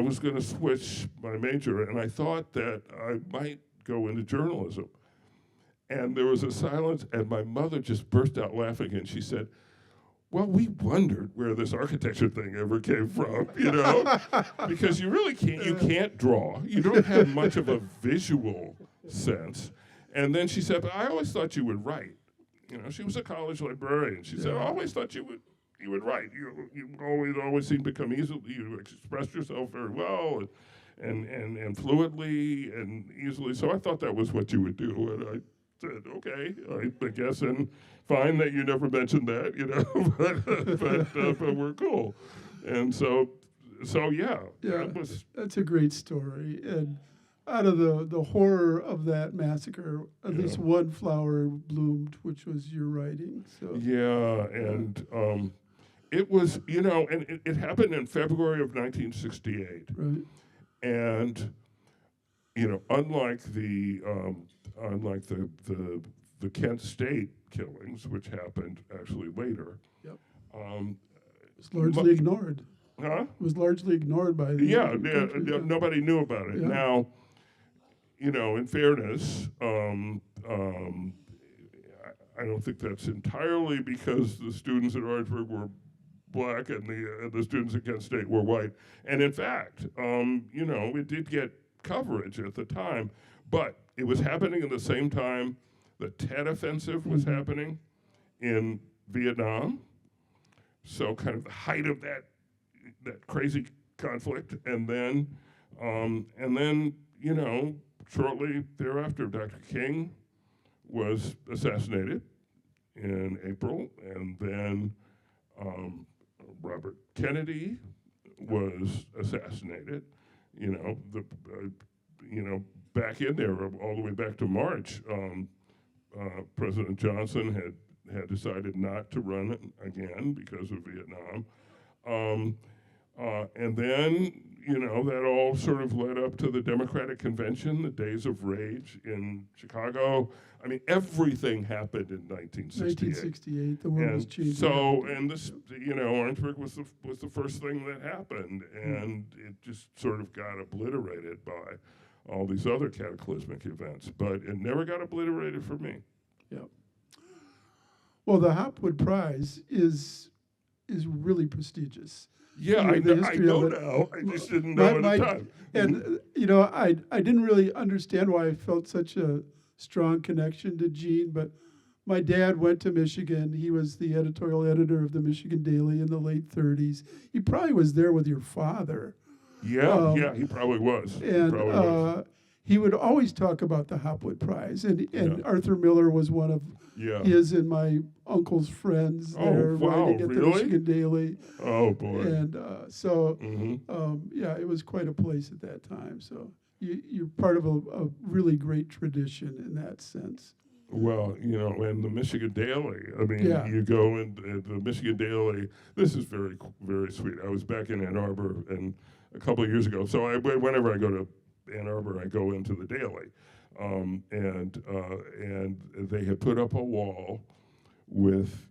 was going to switch my major, and I thought that I might go into journalism. And there was a silence, and my mother just burst out laughing, and she said, well, we wondered where this architecture thing ever came from, because you really can't draw. You don't have much of a visual sense. And then she said, but I always thought you would write. She was a college librarian. She said, I always thought you would write. You always seem to come easily. You express yourself very well and fluidly and easily. So I thought that was what you would do. And I said, okay, I guess, and fine that you never mentioned that, but we're cool. And so yeah. Yeah, that's a great story. And out of the horror of that massacre, at least one flower bloomed, which was your writing. So yeah, and it was, and it happened in February of 1968. Right. And unlike the Kent State killings, which happened actually later. Yep. It's largely ignored. Huh? It was largely ignored by the nobody knew about it. Yeah. Now, in fairness, I don't think that's entirely because the students at Orangeburg were black and the students at Kent State were white. And in fact, it did get coverage at the time, but it was happening at the same time the Tet Offensive was happening in Vietnam. So kind of the height of that crazy conflict, and then shortly thereafter, Dr. King was assassinated in April, and then Robert Kennedy was assassinated. Back in there all the way back to March, President Johnson had decided not to run again because of Vietnam. And then, that all sort of led up to the Democratic Convention, the Days of Rage in Chicago. I mean, everything happened in 1968. 1968, the world was changing. So, and this, Orangeburg was the first thing that happened, and it just sort of got obliterated by all these other cataclysmic events. But it never got obliterated for me. Yep. Well, the Hopwood Prize is really prestigious. Yeah, I know now. I just didn't know at the time. And, I didn't really understand why I felt such a strong connection to Gene, but my dad went to Michigan. He was the editorial editor of the Michigan Daily in the late 30s. He probably was there with your father. Yeah, he probably was. And he would always talk about the Hopwood Prize. And Arthur Miller was one of his and my uncle's friends there writing at the Michigan Daily. Oh, boy. And it was quite a place at that time. So you're part of a really great tradition in that sense. Well, and the Michigan Daily. I mean, you go in the Michigan Daily. This is very, very sweet. I was back in Ann Arbor and a couple of years ago. So whenever I go to Ann Arbor, I go into the Daily, and they had put up a wall with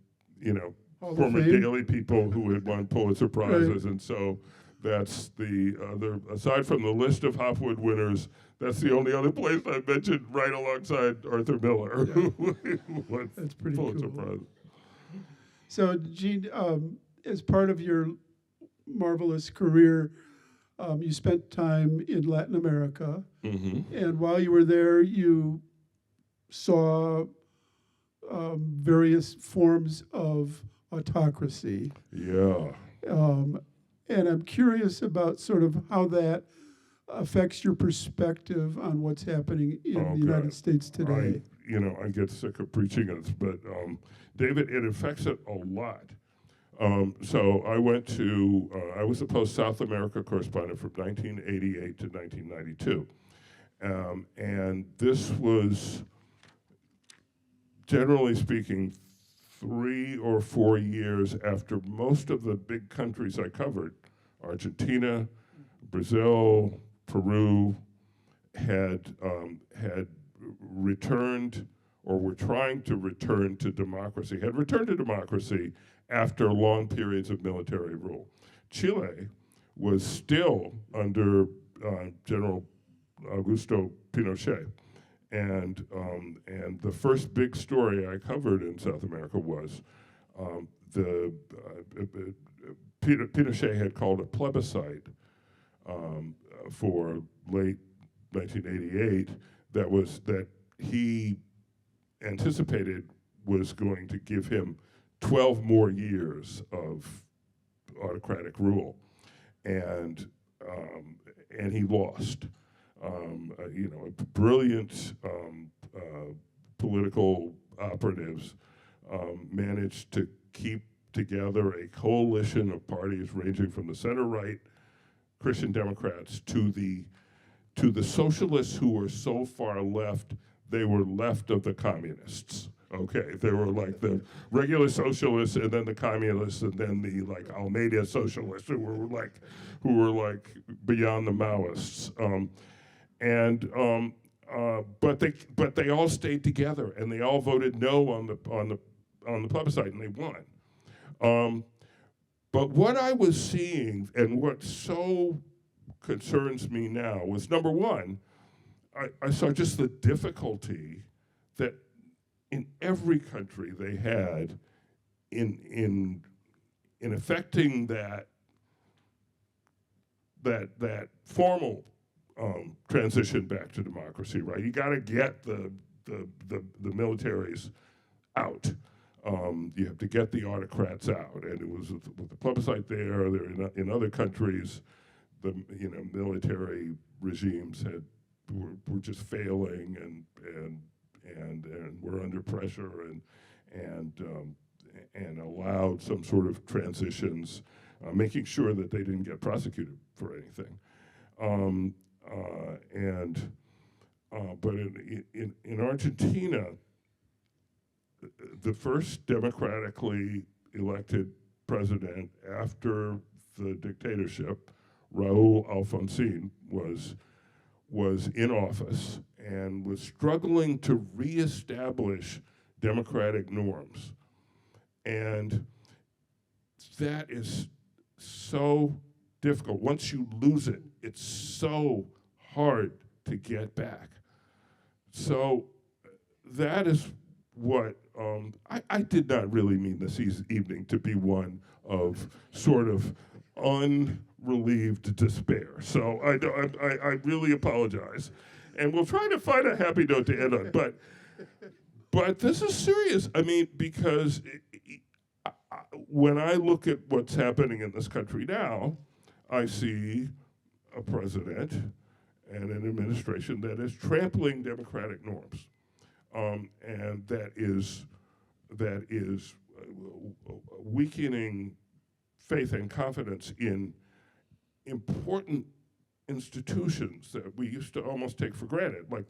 former Daily people who had won Pulitzer Prizes, and so that's the other. Aside from the list of Hopwood winners, that's the only other place I mentioned right alongside Arthur Miller, who won That's pretty Pulitzer cool. Prize. So, Gene, as part of your marvelous career, you spent time in Latin America, and while you were there, you saw various forms of autocracy. Yeah. And I'm curious about sort of how that affects your perspective on what's happening in the United States today. I get sick of preaching it, but David, it affects it a lot. So I went to, I was the Post South America correspondent from 1988 to 1992. And this was generally speaking, 3 or 4 years after most of the big countries I covered, Argentina, Brazil, Peru, had returned or were trying to return to democracy, had returned to democracy after long periods of military rule. Chile was still under General Augusto Pinochet. And the first big story I covered in South America was Pinochet had called a plebiscite for late 1988 that he anticipated was going to give him 12 more years of autocratic rule, and he lost. Brilliant political operatives managed to keep together a coalition of parties ranging from the center-right Christian Democrats to the socialists who were so far left they were left of the communists. Okay, they were like the regular socialists, and then the communists, and then the like Almeida socialists who were like beyond the Maoists. But they all stayed together, and they all voted no on the plebiscite, and they won. But what I was seeing, and what so concerns me now, was number one, I saw just the difficulty that in every country they had in affecting that formal transition back to democracy, right? You got to get the militaries out. You have to get the autocrats out, and it was with the plebiscite there. In other countries, the military regimes were just failing and were under pressure and allowed some sort of transitions, making sure that they didn't get prosecuted for anything. But in Argentina, the first democratically elected president after the dictatorship, Raúl Alfonsín, was in office and was struggling to reestablish democratic norms. And that is so difficult. Once you lose it, it's so hard to get back. So that is what I did not really mean this evening to be one of sort of unrelieved despair. So I really apologize, and we'll try to find a happy note to end on. But this is serious. I mean, because when I look at what's happening in this country now, I see a president and an administration that is trampling democratic norms, and that is weakening faith and confidence in important institutions that we used to almost take for granted, like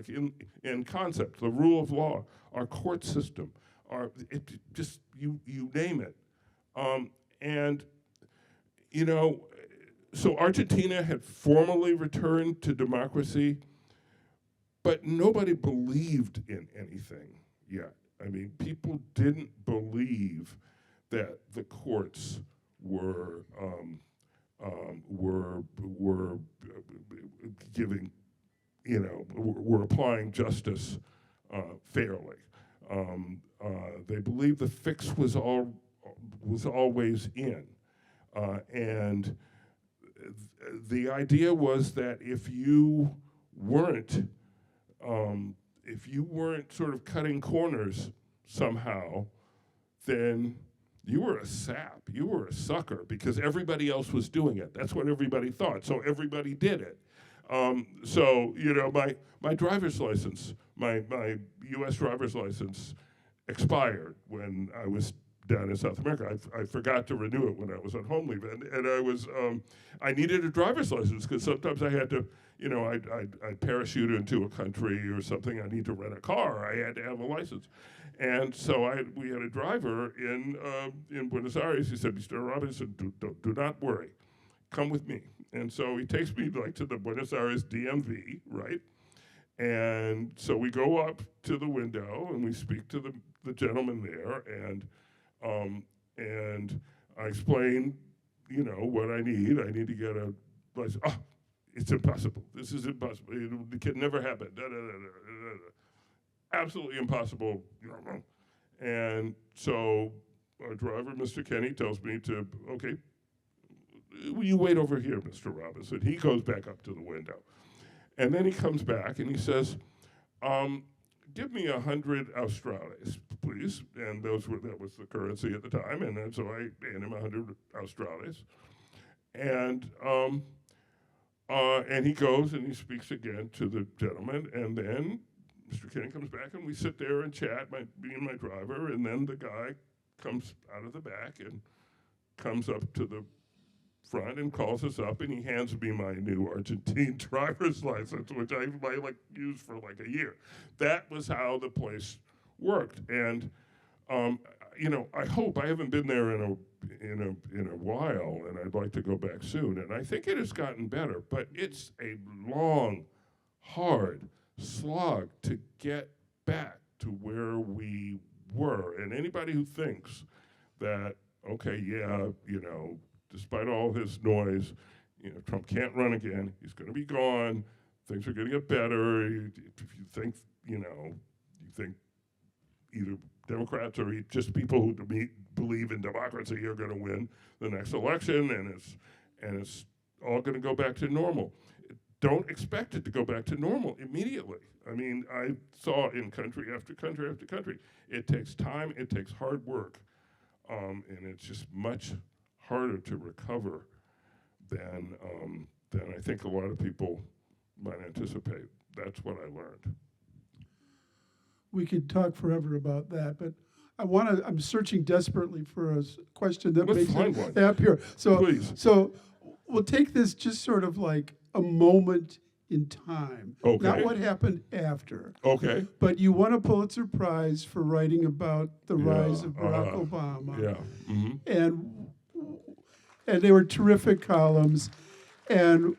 in concept, the rule of law, our court system, you name it, and so Argentina had formally returned to democracy, but nobody believed in anything yet. I mean, people didn't believe that the courts were giving, were applying justice fairly. They believed the fix was always in, and the idea was that if you weren't sort of cutting corners somehow, then you were a sap, you were a sucker, because everybody else was doing it. That's what everybody thought, so everybody did it. My driver's license, my U.S. driver's license expired when I was down in South America. I forgot to renew it when I was on home leave, and I needed a driver's license because sometimes I had to, I'd parachute into a country or something. I need to rent a car. I had to have a license. And so we had a driver in Buenos Aires. He said, Mr. Robinson, do not worry. Come with me. And so he takes me to the Buenos Aires DMV, right? And so we go up to the window and we speak to the gentleman there, and I explain, what I need. I need to get a license. Oh, it's impossible. This is impossible. It can never happen. Absolutely impossible. And so our driver, Mr. Kenny, tells me okay, will you wait over here, Mr. Robinson? He goes back up to the window. And then he comes back and he says, give me 100 Australes, please. And that was the currency at the time. And then so I hand him 100 Australes. And he goes and he speaks again to the gentleman. And then Mr. Kenny comes back and we sit there and chat, me and my driver. And then the guy comes out of the back and comes up to the front and calls us up, and he hands me my new Argentine driver's license, which I used for a year. That was how the place worked. And I hope, I haven't been there in a while, and I'd like to go back soon. And I think it has gotten better, but it's a long, hard slog to get back to where we were. And anybody who thinks that, okay, yeah, despite all his noise, Trump can't run again. He's going to be gone. Things are going to get better. If you think, you think either Democrats or just people who believe in democracy are going to win the next election, and it's all going to go back to normal. Don't expect it to go back to normal immediately. I mean, I saw in country after country after country, it takes time, it takes hard work, and it's just much harder to recover than I think a lot of people might anticipate. That's what I learned. We could talk forever about that, but I'm searching desperately for a question that Let's makes find it one. appear. So, Please. So we'll take this just sort of like a moment in time. Okay. Not what happened after. Okay. But you won a Pulitzer Prize for writing about the rise of Barack Obama. Yeah. Mm-hmm. And they were terrific columns. And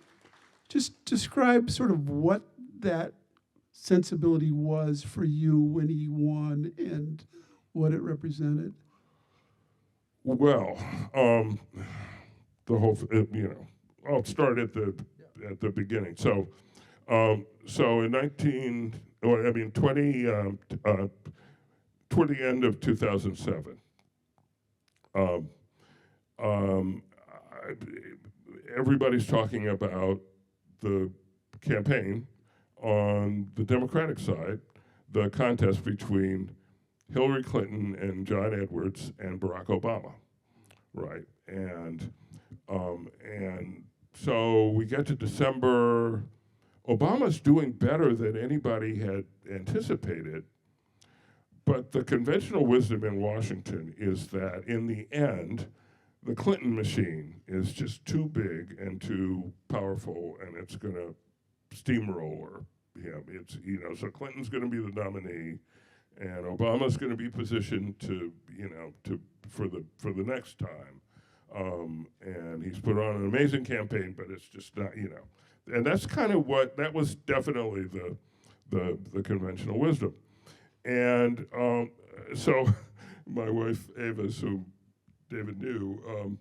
just describe sort of what that sensibility was for you when he won and what it represented. Well, the whole, I'll start at the beginning. So in toward the end of 2007, everybody's talking about the campaign on the Democratic side, the contest between Hillary Clinton and John Edwards and Barack Obama, right? And so we get to December. Obama's doing better than anybody had anticipated, but the conventional wisdom in Washington is that in the end, the Clinton machine is just too big and too powerful, and it's going to steamroller him. So Clinton's going to be the nominee, and Obama's going to be positioned for the next time. And he's put on an amazing campaign, but it's just not, and that's kind of that was definitely the conventional wisdom. And so my wife, Ava, who David knew,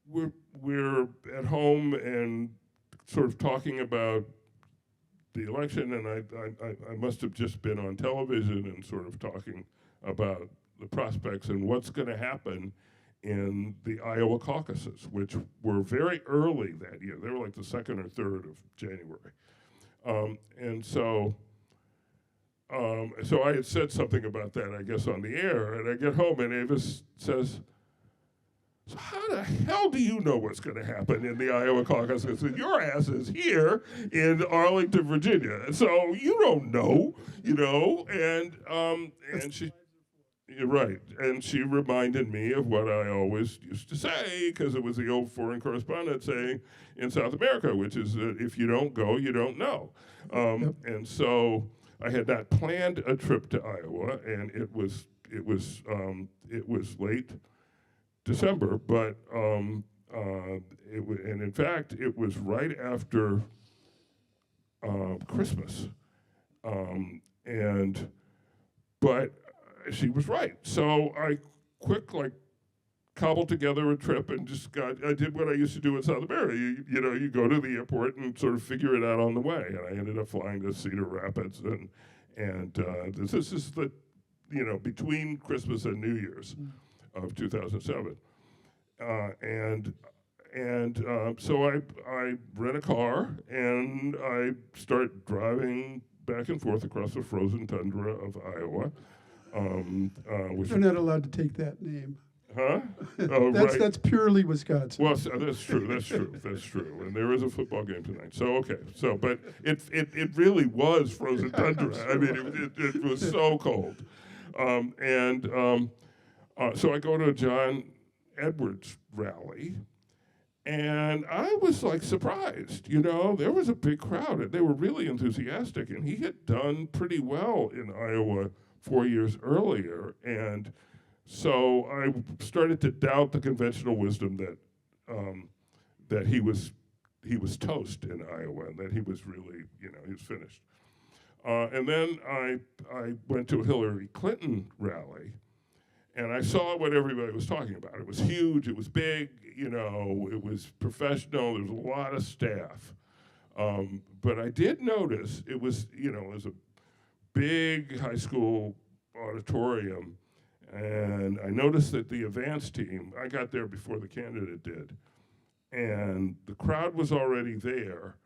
we're at home and sort of talking about the election, and I must have just been on television and sort of talking about the prospects and what's going to happen in the Iowa caucuses, which were very early that year. They were like the 2nd or 3rd of January. And so I had said something about that, I guess, on the air, and I get home and Avis says, so how the hell do you know what's going to happen in the Iowa caucuses? And your ass is here in Arlington, Virginia. So you don't know, and she, You're right. And she reminded me of what I always used to say, because it was the old foreign correspondent saying in South America, which is that if you don't go, you don't know. And so I had not planned a trip to Iowa, and it was late December, but and in fact, it was right after Christmas, but she was right. So I cobbled together a trip and I did what I used to do in South America. You go to the airport and sort of figure it out on the way. And I ended up flying to Cedar Rapids, and this is the, between Christmas and New Year's of 2007. So I rent a car and I start driving back and forth across the frozen tundra of Iowa. You're not allowed to take that name. Huh? Oh, right. That's purely Wisconsin. Well, that's true. That's true. And there is a football game tonight. So okay. So, but it really was frozen tundra. I mean, it was so cold. So I go to a John Edwards rally, and I was like surprised. There was a big crowd, and they were really enthusiastic. And he had done pretty well in Iowa 4 years earlier, and so I started to doubt the conventional wisdom that he was toast in Iowa, and that he was really, he was finished. And then I went to a Hillary Clinton rally, and I saw what everybody was talking about. It was huge, it was big, it was professional, there was a lot of staff. But I did notice it was a big high school auditorium, and I noticed that the advance team, I got there before the candidate did, and the crowd was already there,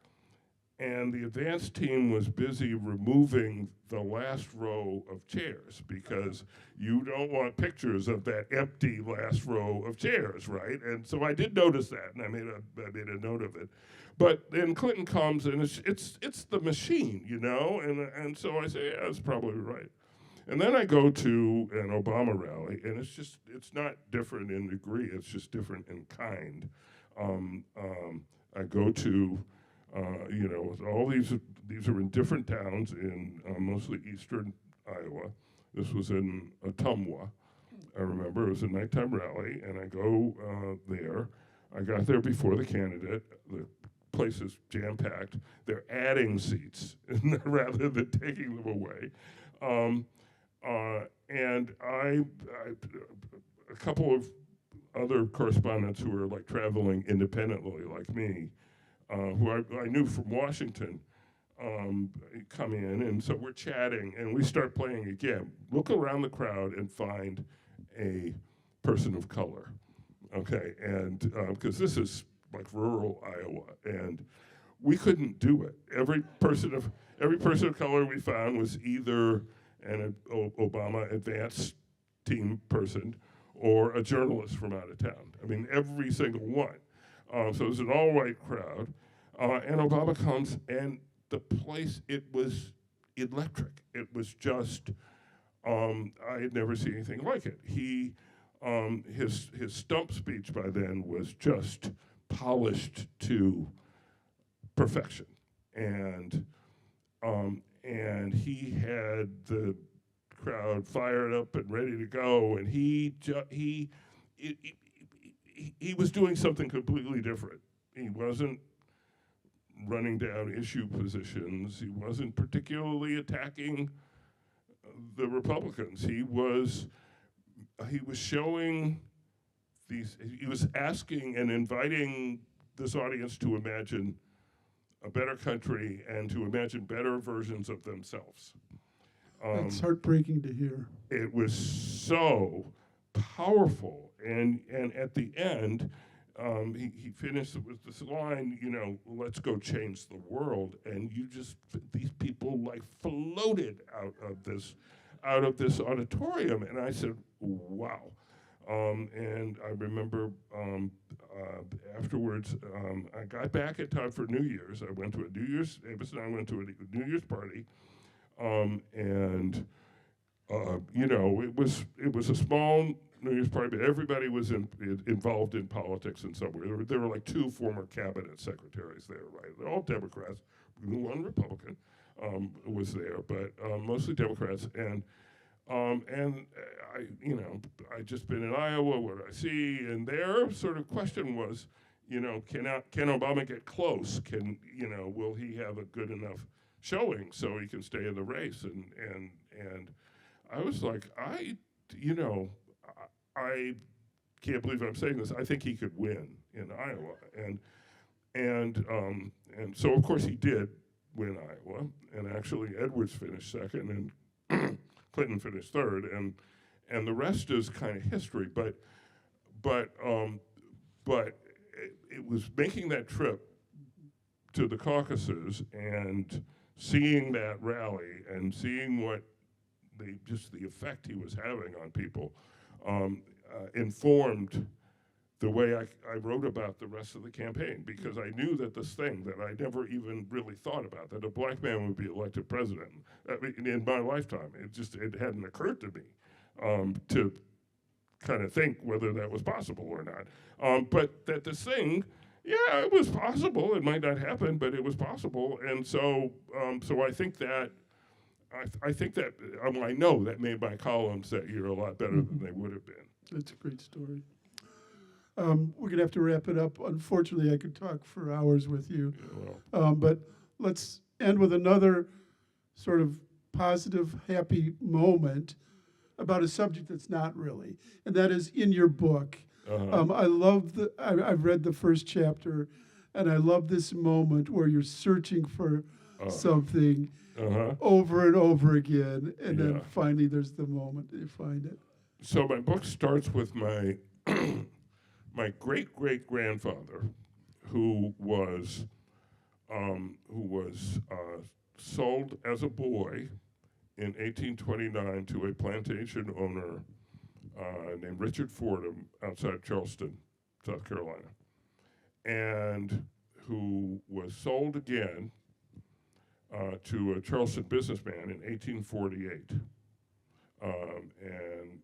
and the advance team was busy removing the last row of chairs, because you don't want pictures of that empty last row of chairs, right? And so I did notice that, and I made a note of it. But then Clinton comes, and it's the machine, and so I say, yeah, that's probably right. And then I go to an Obama rally, and it's not different in degree, it's just different in kind. I go to, all these are in different towns in mostly eastern Iowa. This was in Ottumwa, I remember. It was a nighttime rally, and I go there. I got there before the candidate. The place is jam-packed. They're adding seats rather than taking them away. And a couple of other correspondents who were like traveling independently, like me, who I knew from Washington, come in, and so we're chatting, and we start playing a game. Look around the crowd and find a person of color, okay? And because this is like rural Iowa, and we couldn't do it. Every person of color we found was either an Obama advance team person or a journalist from out of town. I mean, every single one. So it was an all-white crowd. And Obama comes, and the place, it was electric. It was just, I had never seen anything like it. His stump speech by then was just polished to perfection. And he had the crowd fired up and ready to go, and he was doing something completely different. He wasn't running down issue positions. He wasn't particularly attacking the Republicans. He was showing these. He was asking and inviting this audience to imagine a better country and to imagine better versions of themselves. That's heartbreaking to hear. It was so powerful, and at the end, he finished with this line, let's go change the world, and these people like floated out of this auditorium, and I said, wow. And I remember afterwards, I got back in time for New Year's. I went to a New Year's, Avis and I went to a New Year's party, and you know, it was a small news party, but everybody was involved in politics in some way. There were like 2 former cabinet secretaries there, right? They're all Democrats. One Republican was there, but mostly Democrats. And you know, I just been in Iowa. What do I see? And their sort of question was, you know, can Obama get close? You know, will he have a good enough showing so he can stay in the race? And I was like, you know, I can't believe I'm saying this. I think he could win in Iowa, and so of course he did win Iowa, and actually Edwards finished second, and Clinton finished third, and the rest is kind of history. But it was making that trip to the caucuses and seeing that rally and seeing what just the effect he was having on people informed the way I wrote about the rest of the campaign, because I knew that this thing that I never even really thought about, that a black man would be elected president in my lifetime, it hadn't occurred to me to kind of think whether that was possible or not. But that this thing, yeah, it was possible. It might not happen, but it was possible. And so I think that I know that made my columns that year a lot better than they would have been. That's a great story. We're going to have to wrap it up. Unfortunately, I could talk for hours with you. Yeah, well, But let's end with another sort of positive, happy moment about a subject that's not really, and that is in your book. I love I've read the first chapter, and I love this moment where you're searching for something over and over again, and then finally there's the moment that you find it. So my book starts with my my great-great-grandfather, who was sold as a boy in 1829 to a plantation owner named Richard Fordham outside Charleston, South Carolina, and who was sold again to a Charleston businessman in 1848. And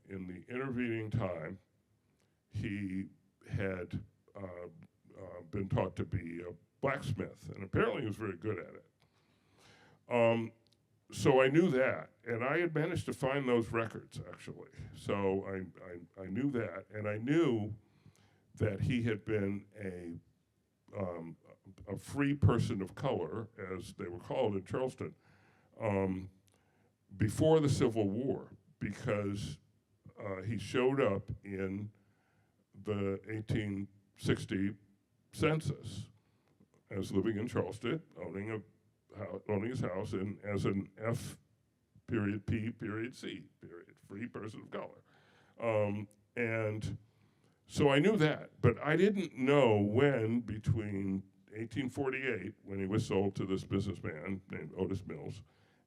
in the intervening time, he had been taught to be a blacksmith, and apparently he was very good at it. So I knew that, and I had managed to find those records, actually. So I knew that, and I knew that he had been a free person of color, as they were called in Charleston, before the Civil War, because he showed up in the 1860 census as living in Charleston, owning his house as an F period P period C period, free person of color. And so I knew that, but I didn't know when between 1848, when he was sold to this businessman named Otis Mills,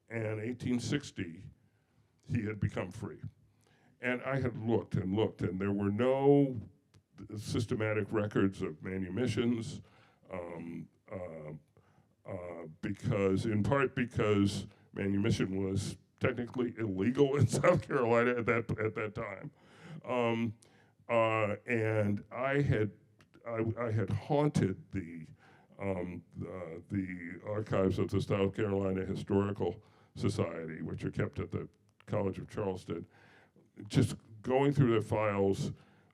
and 1860, he had become free. And I had looked and looked, and there were no systematic records of manumissions, in part because manumission was technically illegal in South Carolina at that time, and I had haunted the archives of the South Carolina Historical Society, which are kept at the College of Charleston, just going through their files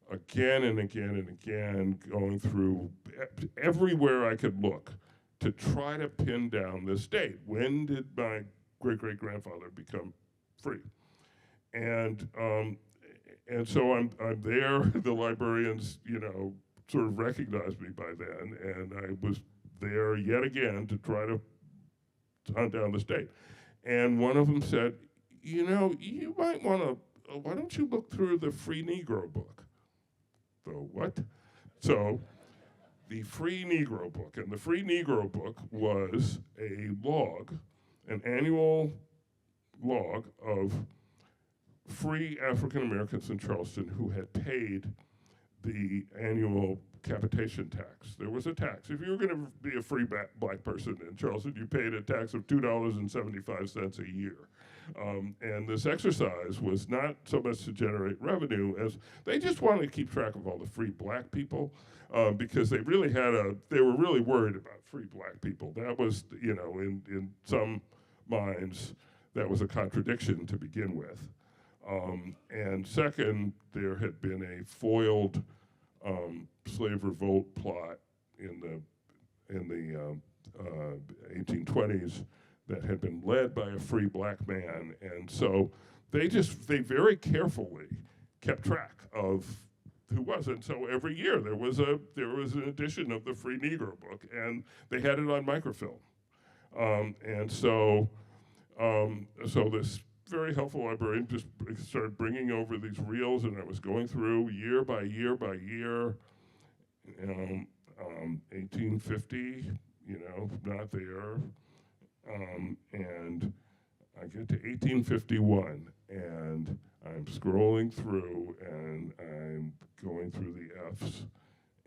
again and again and again, going through everywhere I could look to try to pin down this date. When did my great-great-grandfather become free? And so I'm there. The librarians, sort of recognized me by then, and I was there yet again to try to hunt down this date. And one of them said, you might want to, why don't you look through the Free Negro book? The what? So the Free Negro book, and the Free Negro book was a log, an annual log of free African Americans in Charleston who had paid the annual capitation tax. There was a tax. If you were going to be a free black person in Charleston, you paid a tax of $2.75 a year. And this exercise was not so much to generate revenue as they just wanted to keep track of all the free black people because they were really worried about free black people. That was, in some minds, that was a contradiction to begin with. And second, there had been a foiled slave revolt plot in the 1820s that had been led by a free black man, and so they very carefully kept track of who was it. So every year there was an edition of the Free Negro book, and they had it on microfilm, and so this very helpful librarian just started bringing over these reels, and I was going through year by year by year. 1850, not there. And I get to 1851, and I'm scrolling through, and I'm going through the F's,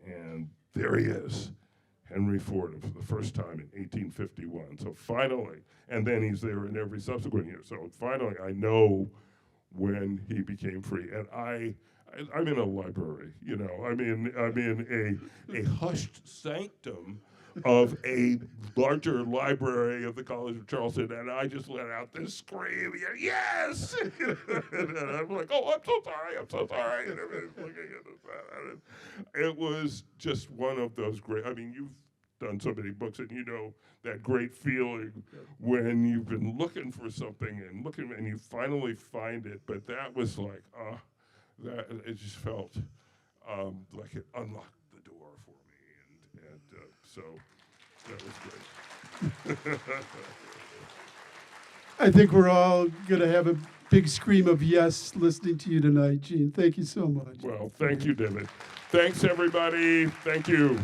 and there he is, Henry Ford, for the first time in 1851. So finally, and then he's there in every subsequent year. So finally, I know when he became free, and I'm in a library, I'm in a hushed sanctum of a larger library of the College of Charleston, and I just let out this scream, yes! And I'm like, oh, I'm so sorry, and everybody's looking at this. It was just one of those great, you've done so many books, and that great feeling when you've been looking for something and you finally find it, but that was like, that it just felt like it unlocked the door for me, and so that was great. I think we're all going to have a big scream of yes listening to you tonight, Gene. Thank you so much. Well, thank you, David. Thanks, everybody. Thank you.